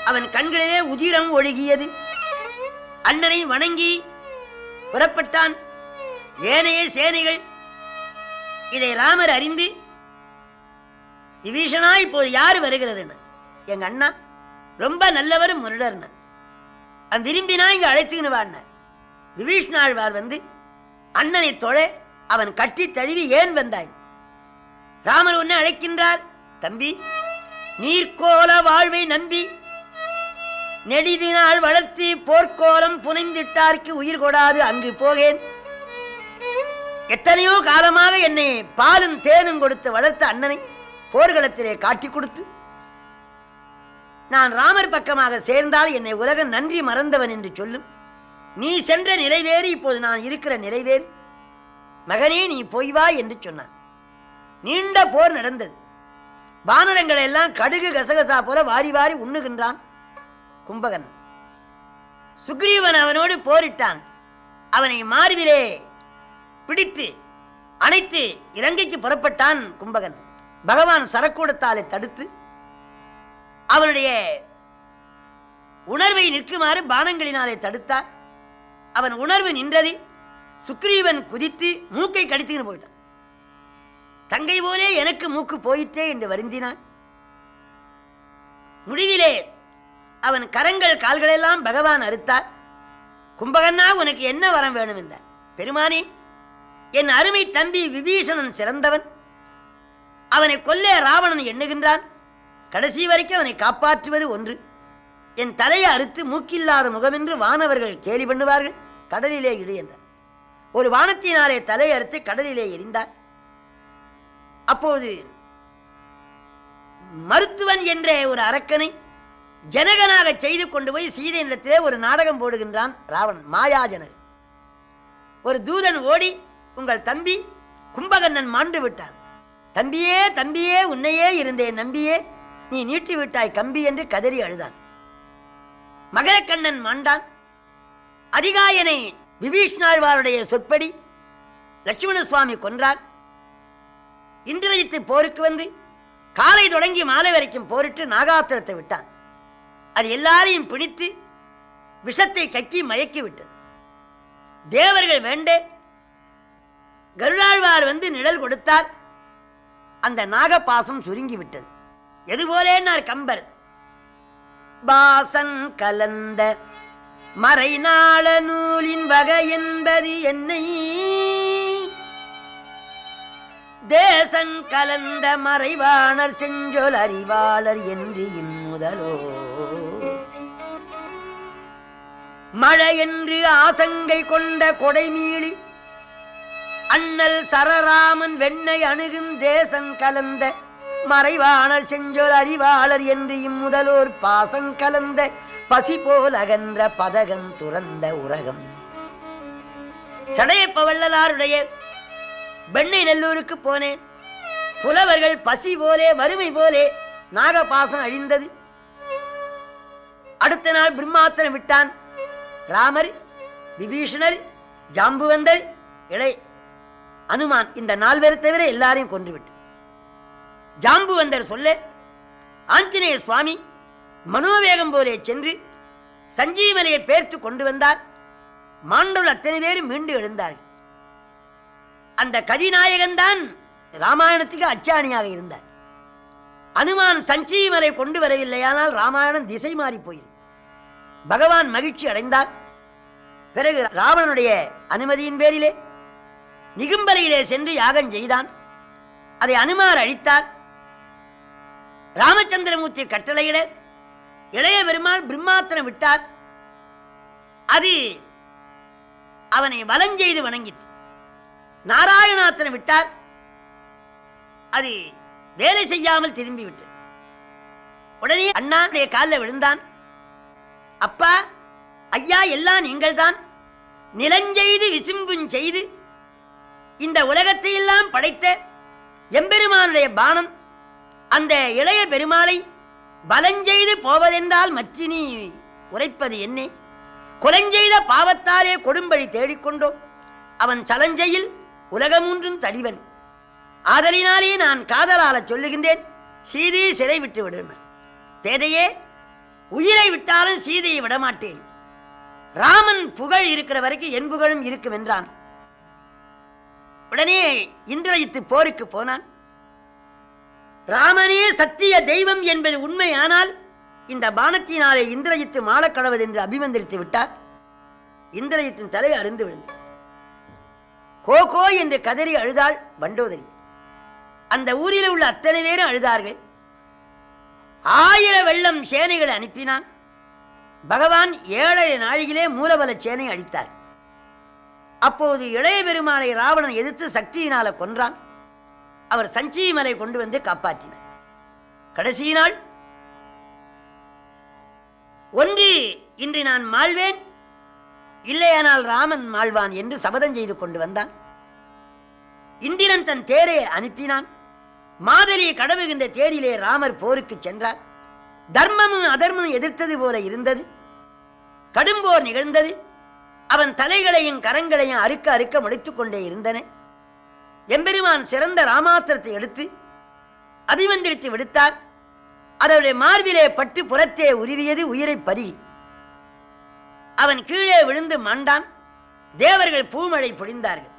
அவன் கண்களிலே உதிரம் ஒழுகியது. அண்ணனை வணங்கி புறப்பட்டான். ஏனைய சேனைகள் இதை ராமர் அறிந்து, விபீஷணா, இப்போது யாரு வருகிறதுன்னு. எங்க அண்ணா ரொம்ப நல்லவர், முருடர். அவன் விரும்பினா இங்க அழைத்துக்கின்னு வாண்ண. விபீஷ்ணாழ்வார் வந்து அண்ணனை தொழ அவன் கட்டி தழுவி, ஏன் வந்தாய்? ராமர் உன்னை அழைக்கின்றார். தம்பி, நீர்கோல வாழ்வை நம்பி நெடிதினால் வளர்த்தி போர்க்கோலம் புனைந்திட்டார்க்கு உயிர் கொடாது அங்கு போகேன். எத்தனையோ காலமாக என்னை பாலும் தேனும் கொடுத்து வளர்த்த அண்ணனை போர்க்களத்திலே காட்டி கொடுத்து நான் ராமர் பக்கமாக சேர்ந்தால் என்னை உலகம் நன்றி மறந்தவன் என்று சொல்லும். நீ சென்ற நிறைவேறி இப்போது நான் இருக்கிற நிறைவேறி. மகனே, நீ போய் வா என்று சொன்னான். நீண்ட போர் நடந்தது. வானரங்களை எல்லாம் கடுகு கசகசா போல வாரி வாரி உண்ணுகின்றான் கும்பகர்ணன். சுக்ரீவன் அவனோடு போரிட்டான். அவனை மார்பிலே பிடித்து அணைத்து இலங்கைக்கு புறப்பட்டான் கும்பகர்ணன். பகவான் சரக்கூடத்தாலே தடுத்து அவனுடைய உணர்வை நிற்குமாறு பானங்களினாலே தடுத்தார். அவன் உணர்வு நின்றது. சுக்ரீவன் குதித்து மூக்கை கடித்துன்னு போயிட்டான். தங்கை போலே எனக்கு மூக்கு போயிட்டே என்று வருந்தினான். முடிவிலே அவன் கரங்கள் கால்களெல்லாம் பகவான் அறுத்தார். கும்பகர்ணா, உனக்கு என்ன வரம் வேணும் என்றார். பெருமானே, என் அருமை தம்பி விபீஷணன் சிறந்தவன். அவனை கொல்ல ராவணன் எண்ணுகின்றான். கடைசி வரைக்கும் அவனை காப்பாற்றுவது ஒன்று. என் தலையை அறுத்து மூக்கில்லாத முகமென்று வானவர்கள் கேலி பண்ணுவார்கள். கடலிலே இடு என்றார். ஒரு வானத்தினாலே தலை அறுத்து கடலிலே எரிந்தார். அப்போது மருத்துவன் என்ற ஒரு அரக்கனை ஜனகனாக செய்து கொண்டு போய் சீதையிடத்திலே ஒரு நாடகம் போடுகின்றான் ராவணன். மாயா ஜனகன். ஒரு தூதன் ஓடி, உங்கள் தம்பி கும்பகர்ணன் மாண்டு விட்டான், தம்பியே தம்பியே உன்னையே இருந்தேன் நம்பியே, நீ நீட்டி விட்டாய் கம்பி என்று கதறி அழுதான். மகரக்கண்ணன் மாண்டான். அதிகாயனை விபீஷ்ணாழ்வாருடைய சொற்படி லட்சுமண சுவாமி கொன்றார். இந்திரஜித்து போருக்கு வந்து காலை தொடங்கி மாலை வரைக்கும் போரிட்டு நாகாத்திரத்தை விட்டான். அது எல்லாரையும் பிடித்து விஷத்தை கக்கி மயக்கி விட்டது. தேவர்கள் வேண்டே கருடாழ்வார் வந்து நிழல் கொடுத்தார். அந்த நாகபாசம் சுருங்கி விட்டது. எதுபோலேன்னார் கம்பர், பாசன் கலந்த மறைநாள நூலின் வகை என்பது என்னை, தேசங் கலந்த மறைவாணர் செஞ்சொல் அறிவாளர் என்று இம்முதலோ, மழை என்று ஆசங்கை கொண்ட கொடைமீளி அண்ணல் சரராமன் வெண்ணை அணுகும் தேசம் கலந்த மறைவாணர் செஞ்சொல் அறிவாளர் என்று இம்முதலோர் பாசங் கலந்த பசி போல் அகன்ற பதகம் துறந்த உலகம். சடையப்ப வள்ளலாருடைய வெண்ணை நல்லூருக்கு போனேன். புலவர்கள் பசி போலே வறுமை போலே நாகபாசம் அழிந்தது. அடுத்த நாள் பிரம்மாஸ்திரம் விட்டான். ராமர், விபீஷணர், ஜாம்புவந்தர், இளை அனுமான், இந்த 4 பேரை தவிர எல்லாரையும் கொன்றுவிட்டு, ஜாம்புவந்தர் சொல்ல ஆஞ்சநேய சுவாமி மனோவேகம் போலே சென்று சஞ்சீவனையை பேர்த்து கொண்டு வந்தார். மாண்டோர் அத்தனை பேரும் மீண்டு எழுந்தார்கள். அந்த கதிநாயகன் தான் ராமாயணத்துக்கு அச்சாணியாக இருந்தார். அனுமான் சஞ்சீவனை கொண்டு வரவில்லையானால் ராமாயணம் திசை மாறி போயிடும். பகவான் மகிழ்ச்சி அடைந்தார். பிறகு ராவணனுடைய அனுமதியின் பேரிலே நிகும்பலையிலே சென்று யாகம் செய்தான். அதை அனுமார் அழித்தார். ராமச்சந்திரமூர்த்தி கட்டளையிட இளைய பெருமாள் பிரம்மாஸ்திரம் விட்டார். அது அவனை வலஞ்செய்து வணங்கிற்று. நாராயணாஸ்திரம் விட்டார். அது வேலை செய்யாமல் திரும்பி விட்டு உடனே அண்ணாவுடைய காலில் விழுந்தான். அப்பா, ஐயா, எல்லாம் நீங்கள் தான். நிலஞ்செய்து விசும்பும் செய்து இந்த உலகத்தை எல்லாம் படைத்த எம்பெருமானுடைய பானம் அந்த இளைய பெருமாளை பலஞ்செய்து போவதென்றால் மற்றினி உரைப்பது என்னே? குலஞ்செய்த பாவத்தாரே கொடும்படி தேடிக்கொண்டோம். அவன் சலஞ்செயில் உலகமூன்றும் தடிவன். ஆதலினாலே நான் காதலால சொல்லுகின்றேன், சீதையை சிறை விட்டு விடுவேன். பேதையே, உயிரை விட்டாலும் சீதையை விடமாட்டேன். ராமன் புகழ் இருக்கிற வரைக்கும் என் புகழும் இருக்கும் என்றான். உடனே இந்திரஜித்து போருக்கு போனான். ராமனே சத்திய தெய்வம் என்பது உண்மையானால் இந்த பானத்தினாலே இந்திரஜித்து மாளக்கடவது என்று அபிமந்திரித்து விட்டார். இந்திரஜித்தின் தலை அருந்து விழுந்தது. கோ கோ என்று கதறி அழுதாள் வண்டோதரி. அந்த ஊரில் உள்ள அத்தனை பேரும் அழுதார்கள். 1000 வெள்ளம் சேனைகளை அனுப்பினான். பகவான் 7.5 நாழிகளே மூலபல சேனை அழித்தார். அப்போது இளைய பெருமாளை ராவணன் எதிர்த்து சக்தியினால கொன்றான். அவர் சஞ்சீமலை கொண்டு வந்து காப்பாற்றினார். கடைசி நாள், ஒன்று இன்று நான் மாழ்வேன், இல்லையானால் ராமன் மாழ்வான் என்று சபதம் செய்து கொண்டு வந்தான். இந்திரன் தன் தேரை அனுப்பினான். மாதலியை கடவுகின்ற தேரிலே ராமர் போருக்கு சென்றார். தர்மமும் அதர்மமும் எதிர்த்தது போல இருந்தது. கடும்போர் நிகழ்ந்தது. அவன் தலைகளையும் கரங்களையும் அறுக்க அறுக்க முளைத்துக் கொண்டே இருந்தன. எம்பெருமான் சிறந்த ராமாத்திரத்தை எடுத்து அபிமந்திரித்து விடுத்தார். அதனுடைய மார்பிலே பட்டு புறத்தே உருவியது உயிரை பறி. அவன் கீழே விழுந்து மாண்டான். தேவர்கள் பூமழை பொழிந்தார்கள்.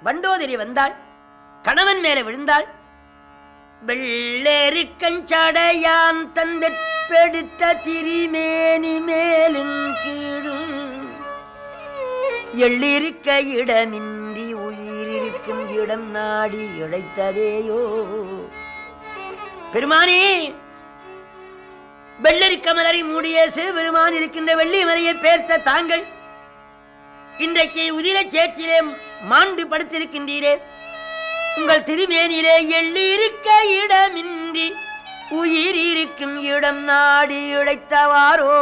வண்டோதரி வந்தாள். கணவன் மேலே விழுந்தாள். வெள்ளேரிக்கஞ்சடையான் தன் வெற்பெடுத்த திரிமேனி மேலும் கீழும் எள்ளிருக்க இடமின்றி உயிரிருக்கும் இடம் நாடி இழைத்ததேயோ. பெருமானே, வெள்ளரிக்க மலரை மூடிய சிவபெருமான் இருக்கின்ற வெள்ளி மலையை பேர்த்த தாங்கள் இன்றைக்கு உதிர சேற்றிலே மாண்டு படுத்திருக்கின்றீரே. உங்கள் திருமேனிலே எள்ளிருக்க இடமின்றி உயிர் இருக்கும் இடம் நாடி இழைத்தவாரோ.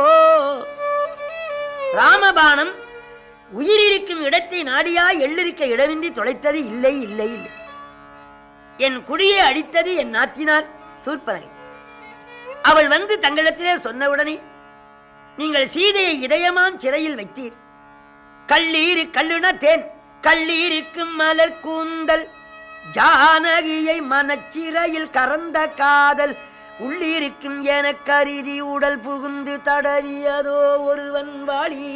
ராமபானம் உயிர் இருக்கும் இடத்தை நாடியா எள்ளிருக்க இடமின்றி தொலைத்தது இல்லை இல்லை இல்லை. என் குடியை அழித்தது என் நாத்தினார் சூர்பனகை. அவள் வந்து தங்களிடத்திலே சொன்னவுடனே, நீங்கள் சீதையை இதயமான் சிறையில் வைத்தீர். கல்லீரு கல்லுன தேன் கல்லீருக்கும் மலர் கூந்தல் ஜானகியை மனச்சிறையில் கறந்த காதல் உள்ளிருக்கும் என கருதி உடல் புகுந்து தடவியதோ ஒருவன் வாழி.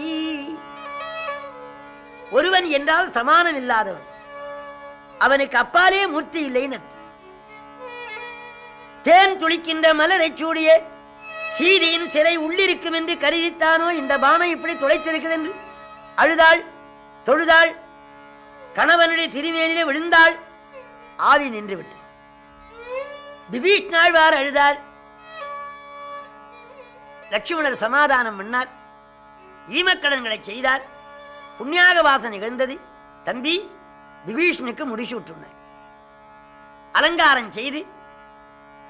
ஒருவன் என்றால் சமானம் இல்லாதவன், அவனுக்கு அப்பாலே மூர்த்தி இல்லைன்னு. தேன் துளிக்கின்ற மலரை சூடிய சீதையின் சிறை உள்ளிருக்கும் என்று கருதித்தானோ இந்த பானம் இப்படி துளைத்திருக்குது என்று அழுதாள், தொழுதாள், கணவனுடைய திருமேனிலே விழுந்தாள். ஆவி நின்று விட்டு விபீஷ்ணாழ்வார் அழுதார். லட்சுமணர் சமாதானம் பண்ணார், ஈமக்கடன்களை செய்தார். புண்ணியாக வாசம் நிகழ்ந்தது. தம்பி விபீஷனுக்கு முடிசூட்டுனார். அலங்காரம் செய்து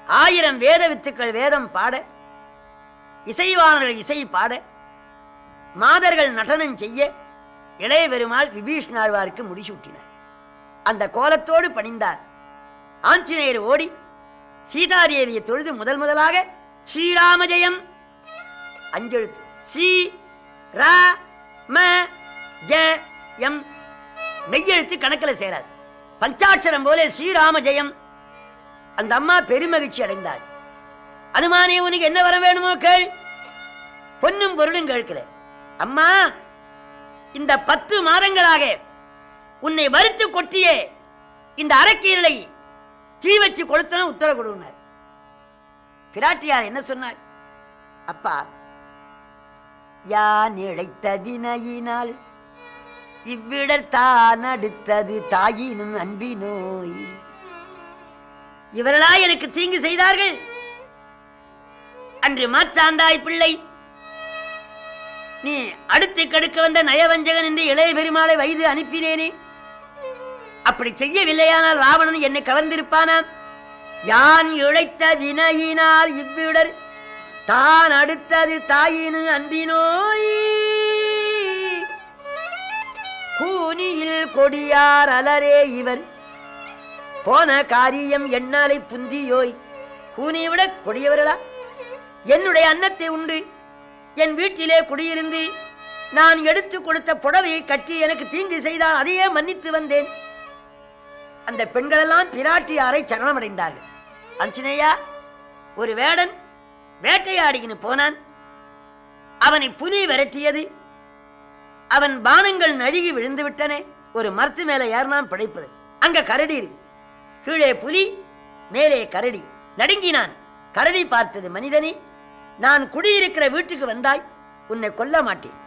1000 வேத வித்துக்கள் வேதம் பாட, இசைவாணர்கள் இசை பாட, மாதர்கள் நடனம் செய்ய இளைய பெருமாள் விபீஷ்ணாழ்வாருக்கு முடிசூட்டினார். அந்த கோலத்தோடு பணிந்தார். ஆஞ்சநேயர் ஓடி சீதாதேவியை தொழுது முதலாக ஸ்ரீராம ஜெயம் 5 எழுத்து ஸ்ரீ ரா ம ஜெயம் மெய்யெழுத்து கணக்கில் சேராது. பஞ்சாட்சரம் போல ஸ்ரீராம ஜெயம். அந்த அம்மா பெருமகிழ்ச்சி அடைந்தாள். அனுமானே, உனக்கு என்ன வர வேணுமோ கேள். பொன்னும் பொருளும் கேட்கல. அம்மா, இந்த 10 மாதங்களாக உன்னை வறுத்து கொட்டிய இந்த அரக்கீரலை தீ வச்சு கொளுத்தன உத்தரவு கொடுனார். பிராட்டியார் என்ன சொன்னார்? அப்பா, யான் இழைத்த வினையினால் இவ்விடர் தான் அடுத்தது தாயினும் அன்பினோய். இவர்களா எனக்கு தீங்கு செய்தார்கள். அன்று மாத்தாந்தாய் பிள்ளை நீ அடுத்து கடுக்க வந்த நயவஞ்சகன் என்று இளைய பெருமாளை வைத்து அனுப்பினேனே, அப்படி செய்யவில்லையானால் ராவணன் என்னை கவர்ந்திருப்பானாம். யான் இழைத்த வினையினால் இவ்விடர் தான் அடுத்தது தாயினு அன்பினோய். கூனியில் கொடியார் அலரே இவர் போன காரியம் என்னாலை புந்தியோய். கூனியை விட கொடியவர்களா? என்னுடைய அன்னத்தை உண்டு என் வீட்டிலே குடியிருந்து நான் எடுத்து கொடுத்த புடவையை கட்டி எனக்கு தீங்கு செய்தால் அதையே மன்னித்து வந்தேன். அந்த பெண்களெல்லாம் பிராட்டியாரை சரணமடைந்தார்கள். அஞ்சனேயா, ஒரு வேடன் வேட்டையாடின்னு போனான். அவனை புலி விரட்டியது. அவன் பானங்கள் நழுகி விழுந்து விட்டனே. ஒரு மரத்து மேல ஏறினான் பிழைப்பது. அங்க கரடி இருக்கு. கீழே புலி, மேலே கரடி. நடுங்கினான். கரடி பார்த்தது, மனிதனே, நான் குடியிருக்கிற வீட்டுக்கு வந்தாய், உன்னை கொல்ல மாட்டேன்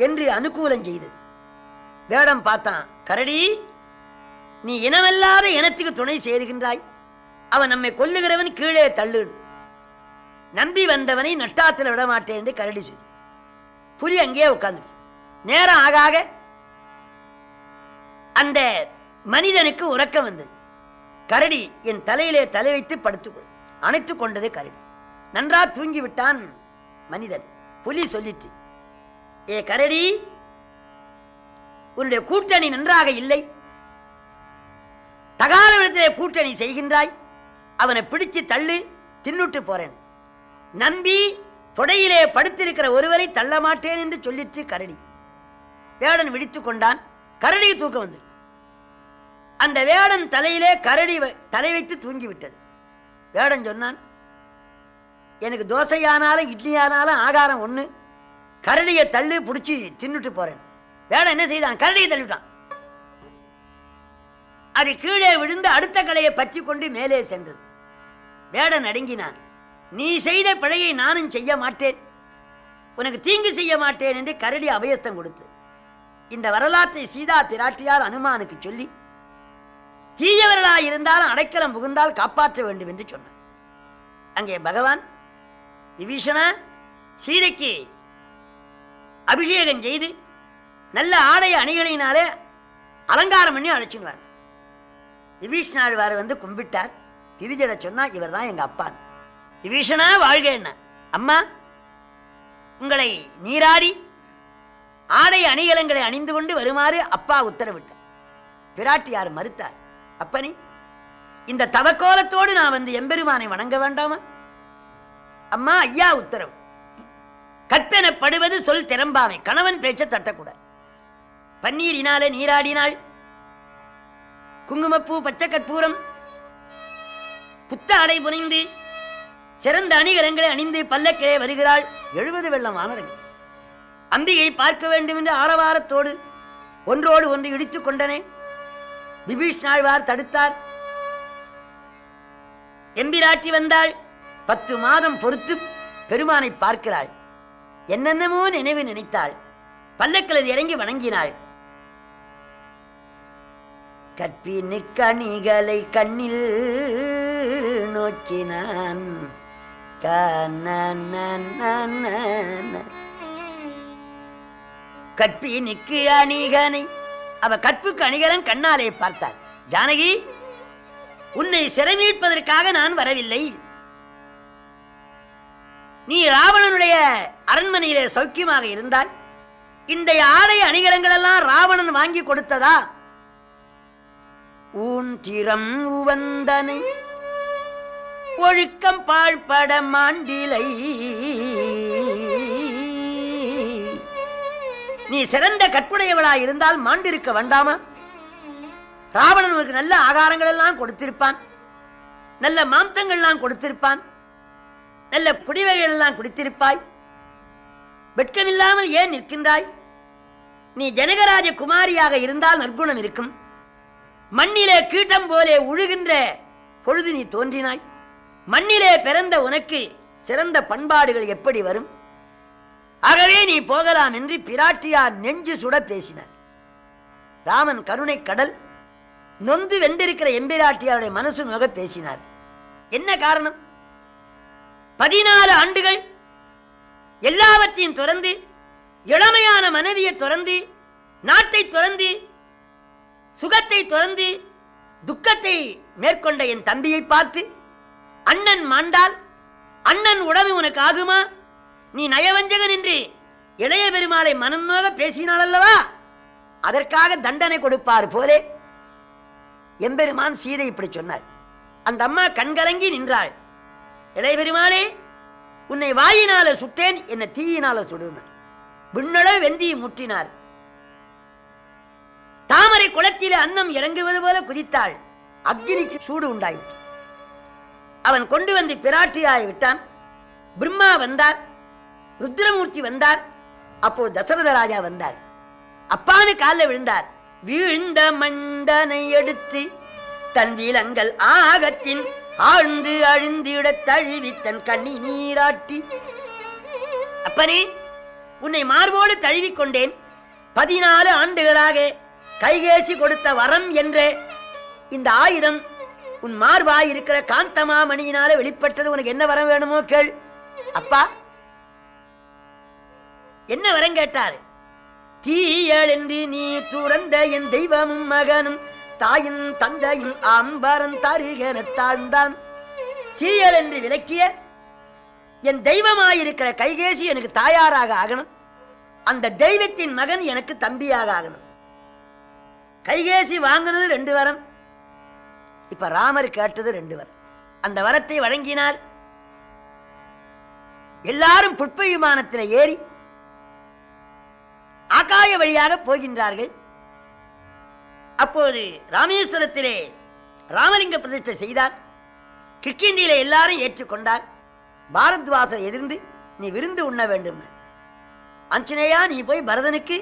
என்று அனுகூலம் செய்து. வேடம் பார்த்தான். கரடி, நீ இனமல்லாத இனத்துக்கு துணை சேருகின்றாய். அவன் நம்மை கொல்லுகிறவன் கீழே தள்ளு. நம்பி வந்தவனை நட்டாத்தில் விடமாட்டேன் என்று கரடி சொல்லி புலி அங்கேயே உட்கார்ந்து. நேரம் ஆக ஆக அந்த மனிதனுக்கு உறக்கம் வந்தது. கரடி, என் தலையிலே தலை வைத்து படுத்துக்கொள். அணைத்துக் கொண்டது கரடி. நன்றா தூங்கி விட்டான் மனிதன். புலி சொல்லிட்டு, ஏ கரடி, உன்னுடைய கூட்டணி நன்றாக இல்லை. தகாரவிடத்திலே கூட்டணி செய்கின்றாய். அவனை பிடிச்சு தள்ளு, தின்னுட்டு போறேன். நம்பி தொடையிலே படுத்திருக்கிற ஒருவரை தள்ள மாட்டேன் என்று சொல்லிட்டு கரடி. வேடன் விழித்துக் கொண்டான். கரடி தூக்கம் வந்து அந்த வேடன் தலையிலே கரடி தலை வைத்து தூங்கிவிட்டது. வேடன் சொன்னான், எனக்கு தோசையானாலும் இட்லியானாலும் ஆகாரம் ஒண்ணு. கரடியை தள்ளு, பிடிச்சி தின்னுட்டு போறேன். வேடன் என்ன செய்தான்? கரடியை தள்ளிவிட்டான். அது கீழே விழுந்து அடுத்த கலையை பற்றி கொண்டு மேலே சென்றது. வேடன் அடங்கினான். நீ செய்த பிழையை நானும் செய்ய மாட்டேன், உனக்கு தீங்கு செய்ய மாட்டேன் என்று கரடி அபயஸ்தம் கொடுத்து இந்த வரலாற்றை சீதா பிராட்டியார் அனுமானுக்கு சொல்லி, தீயவர்களாக இருந்தாலும் அடைக்கலம் புகுந்தால் காப்பாற்ற வேண்டும் என்று சொன்னார். அங்கே பகவான் விபீஷணா சீதைக்கு அபிஷேகம் செய்து நல்ல ஆடை அணிகளினாலே அலங்காரம் பண்ணி அழைச்சிடுவார். விபீஷணாழ்வார் வந்து கும்பிட்டார். திரிஜட சொன்னா, இவர் தான் எங்க அப்பான். விபீஷணா வாழ்க. என்ன அம்மா, உங்களை நீராடி ஆடை அணிகலன்களை அணிந்து கொண்டு வருமாறு அப்பா உத்தரவிட்டார். பிராட்டியார் மறுத்தார். அப்பனே, இந்த தவக்கோலத்தோடு நான் வந்து எம்பெருமானை வணங்க வேண்டாமா? அம்மா, ஐயா உத்தரவு. கற்பெனப்படுவது சொல் திறம்பாமை. கணவன் பேச்ச தட்டக்கூடாது. பன்னீரினாலே நீராடினாள், குங்குமப்பூ பச்சை கற்பூரம் புத்த அடை புனைந்து சிறந்த அணிகலன்களை அணிந்து பல்லக்கிலே வருகிறாள். 70 வெள்ளம் வானரங்கள் அம்பிகை பார்க்க வேண்டும் என்று ஆரவாரத்தோடு ஒன்றோடு ஒன்று இடித்துக் கொண்டனே. விபீஷ்ணாழ்வார் தடுத்தார். எம்பிராட்டி வந்தாள். 10 மாதம் பொறுத்து பெருமானை பார்க்கிறாள். என்னென்னமோ நினைவு நினைத்தாள். பல்லக்கில் இறங்கி வணங்கினாள். கற்பினு கணிகளை கண்ணில் நோக்கினான். கற்பினுக்கு அணிகனை, அவ கற்புக்கு அணிகலன் கண்ணாலே பார்த்தாள். ஜானகி, உன்னை சிறைமீட்பதற்காக நான் வரவில்லை. நீ ராவணனுடைய அரண்மனையிலே சௌக்கியமாக இருந்தால் இந்த ஆடை அணிகலன்கள் எல்லாம் ராவணன் வாங்கி கொடுத்ததா? ஊன் திறம் உவந்தனை ஒழுக்கம் பாழ்பட மாண்டிலை. நீ சிறந்த கற்புடையவளாய் இருந்தால் மாண்டிருக்க வேண்டாமா? ராவணன் உனக்கு நல்ல ஆகாரங்கள் எல்லாம் கொடுத்திருப்பான், நல்ல மாம்சங்கள்லாம் கொடுத்திருப்பான், நல்ல குடிவகைகள் எல்லாம் குடித்திருப்பாய். வெட்கமில்லாமல் ஏன் நிற்கின்றாய்? நீ ஜனகராஜ குமாரியாக இருந்தால் நற்குணம் இருக்கும். மண்ணிலே கீட்டம் போலே உழுகின்ற பொழுது நீ தோன்றினாய். மண்ணிலே பிறந்த உனக்கு சிறந்த பண்பாடுகள் எப்படி வரும்? ஆகவே நீ போகலாம் என்று பிராட்டியார் நெஞ்சு சுட பேசினார். ராமன் கருணை கடல் நொந்து வென்றிருக்கிற எம்பிராட்டியாருடைய மனசு நோக பேசினார். என்ன காரணம்? 14 ஆண்டுகள் எல்லாவற்றையும் துறந்து, இளமையான மனைவியை துறந்து, நாட்டை துறந்து, சுகத்தை துறந்து, துக்கத்தை மேற்கொண்ட என் தம்பியை பார்த்து, அண்ணன் மாண்டால் அண்ணன் உடம்பு உனக்கு ஆகுமா? நீ நயவஞ்சகன் என்று இளைய பெருமாளை மனம் நோக பேசினாள் அல்லவா? அதற்காக தண்டனை கொடுப்பார் போலே எம்பெருமான் சீதை இப்படி சொன்னார். அந்த அம்மா கண்கலங்கி நின்றாள். இளைய பெருமாளே, உன்னை வாயினால சுட்டேன், என்ன தீயினால சுடுனார். விண்ணளவு வெந்தியை முற்றினார். தாமரை குளத்திலே அன்னம் இறங்குவது போல குதித்தாள். அக்னிக்கு சூடு உண்டாயிற்று. அவன் கொண்டு வந்து பிராட்டியாய் விட்டான். பிரம்மா வந்தார், ருத்ரமூர்த்தி வந்தார். அப்போ தசரத ராஜா வந்தார். அப்பான்னு காலில் விழுந்தார். வீழ்ந்த மண்டனை எடுத்து தன் விலங்கல் ஆகத்தின் ஆழ்ந்து அழிந்திட தழுவி தன் கண்ணி நீராட்டி, அப்பனே, உன்னை மார்போடு தழுவிக்கொண்டேன். 14 ஆண்டுகளாக கைகேசி கொடுத்த வரம் என்ற இந்த ஆயுதம் உன் மார்பாய் இருக்கிற காந்தமாமணியினால வெளிப்பட்டது. உனக்கு என்ன வரம் வேணுமோ கேள். அப்பா, என்ன வரம் கேட்டார்? தீயல் என்று நீ துறந்த என் தெய்வமும் மகனும் தாயும் தந்தையும் ஆம்பரம் தருகென தாழ்ந்தான். தீயல் என்று விலக்கிய என் தெய்வமாயிருக்கிற கைகேசி எனக்கு தாயாராக ஆகணும். அந்த தெய்வத்தின் மகன் எனக்கு தம்பியாக ஆகணும். கைகேசி வாங்கினது 2 வரம். இப்ப ராமர் கேட்டது 2 வரம். அந்த வரத்தை வழங்கினார். எல்லாரும் புட்ப விமானத்தில் ஏறி ஆகாய வழியாக போகின்றார்கள். அப்போது ராமேஸ்வரத்திலே ராமலிங்க பிரதிஷ்டை செய்தார். கிஷ்கிந்தியிலே எல்லாரும் ஏற்றுக்கொண்டார். பாரத்வாசர் எதிர்ந்து நீ விருந்து உண்ண வேண்டும். அஞ்சனையா, நீ போய் பரதனுக்கு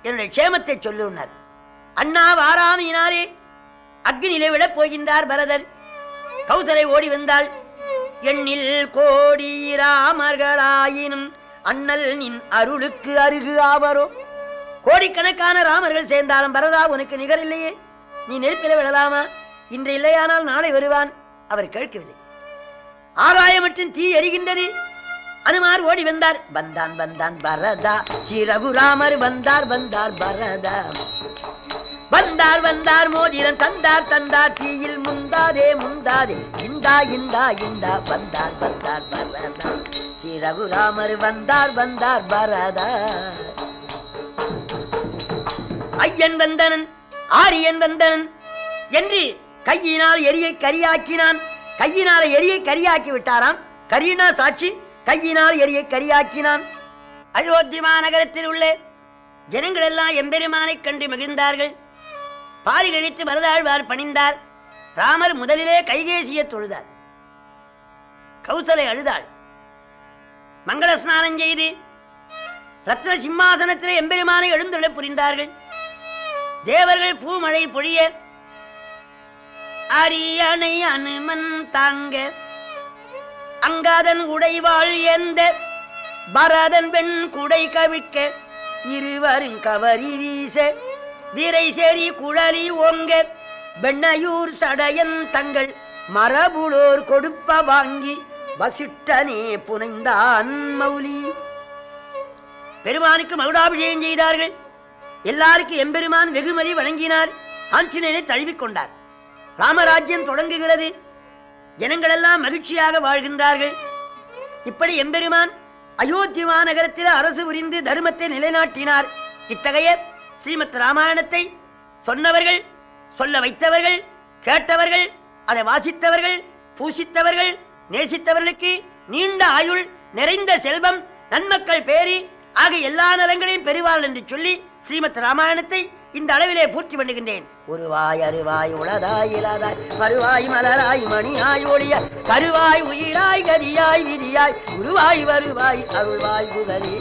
என்னுடைய க்ஷேமத்தை சொல்லுனார். அண்ணா வாராமியினாரே அக்னியிலே விடப் போகின்றார் பரதர். கௌசலை ஓடி வந்தாள். எண்ணில் கோடி ராமர்களாயினும் அண்ணல் நின் அருளுக்கு அருகு ஆவரோ. கோடிக்கணக்கான ராமர்கள் சேர்ந்தாலும் பரதா உனக்கு நிகர் இல்லையே, நீ நெருப்பில விடலாமா? இன்று இல்லையானால் நாளை வருவான். அவர் கேட்கவில்லை. ஆகாயமற்றின் தீ எரிகின்றது. அனுமார் ஓடி வந்தார். வந்தான் வந்தான் பரதா, ஸ்ரீ ரகுராமர் வந்தார் வந்தார் பரதா. வந்தார் வந்தார் மோதிரம் தந்தார் தந்தார் தீயில் முந்தாதே முந்தாதே இந்தா இந்தா இந்தா. வந்தார் வந்தார் பரதா, ஸ்ரீ ரகுராமர் வந்தார் வந்தார் பரதா. ஐயன் வந்தனன் ஆரியன் வந்தனன் என்று கையினால் எரியை கரியாக்கினான். கையினால் எரியை கரியாக்கி விட்டாராம். கரீனா சாட்சி, கையினால் எரியை கரியாக்கினான். அயோத்தி மாநகரத்தில் உள்ள ஜனங்கள் எல்லாம் எம்பெருமானை கண்டு மகிழ்ந்தார்கள். பாரி கழித்து வரதாழ்வார் பணிந்தார். ராமர் முதலிலே கைகேசியை தொழுதார். கௌசலை அழுதாள். மங்கள ஸ்நானம் செய்து ரத்ன சிம்மாசனத்திலே எம்பெருமானை எழுந்தருள புரிந்தார்கள். தேவர்கள் பூமழை பொழிய அரியணை அனுமன் தாங்க அங்காதன் உடைவாள் எந்த பரதன் பெண் குடை கவிக்க இருவரும் கவரி வீச வீரை சேரி குழலி ஓங்க பெண்ணையூர் சடையன் தங்கள் மரபுளோர் கொடுப்ப வாங்கி வசிட்டனே புனைந்தான் மௌலி. பெருமானுக்கு மகுடாபிஷேகம் செய்தார்கள். எல்லாருக்கும் எம்பெருமான் வெகுமதி வழங்கினார். ஆஞ்சநேயனை தழுவிக்கொண்டார். ராமராஜ்யம் தொடங்குகிறது. ஜனங்கள் எல்லாம் மகிழ்ச்சியாக வாழ்கின்றார்கள். இப்படி எம்பெருமான் அயோத்தி மாநகரத்தில் அரசு புரிந்து தர்மத்தை நிலைநாட்டினார். இத்தகைய ஸ்ரீமத் ராமாயணத்தை சொன்னவர்கள், சொல்ல வைத்தவர்கள், கேட்டவர்கள், அதை வாசித்தவர்கள், பூசித்தவர்கள், நேசித்தவர்களுக்கு நீண்ட ஆயுள், நிறைந்த செல்வம், நன்மக்கள் பேரி ஆக எல்லா நலங்களையும் பெறுவார்கள் என்று சொல்லி ஸ்ரீமத் ராமாயணத்தை இந்த அளவிலே பூர்த்தி பண்ணுகின்றேன். ஒருவாய் அருவாய் உளதாய் இலதாய் மறுவாய் மலராய் மணியாய் ஒளிய கருவாய் உயிராய் கதியாய் விதியாய் உருவாய் வருவாய் அருள்வாய் புகழே.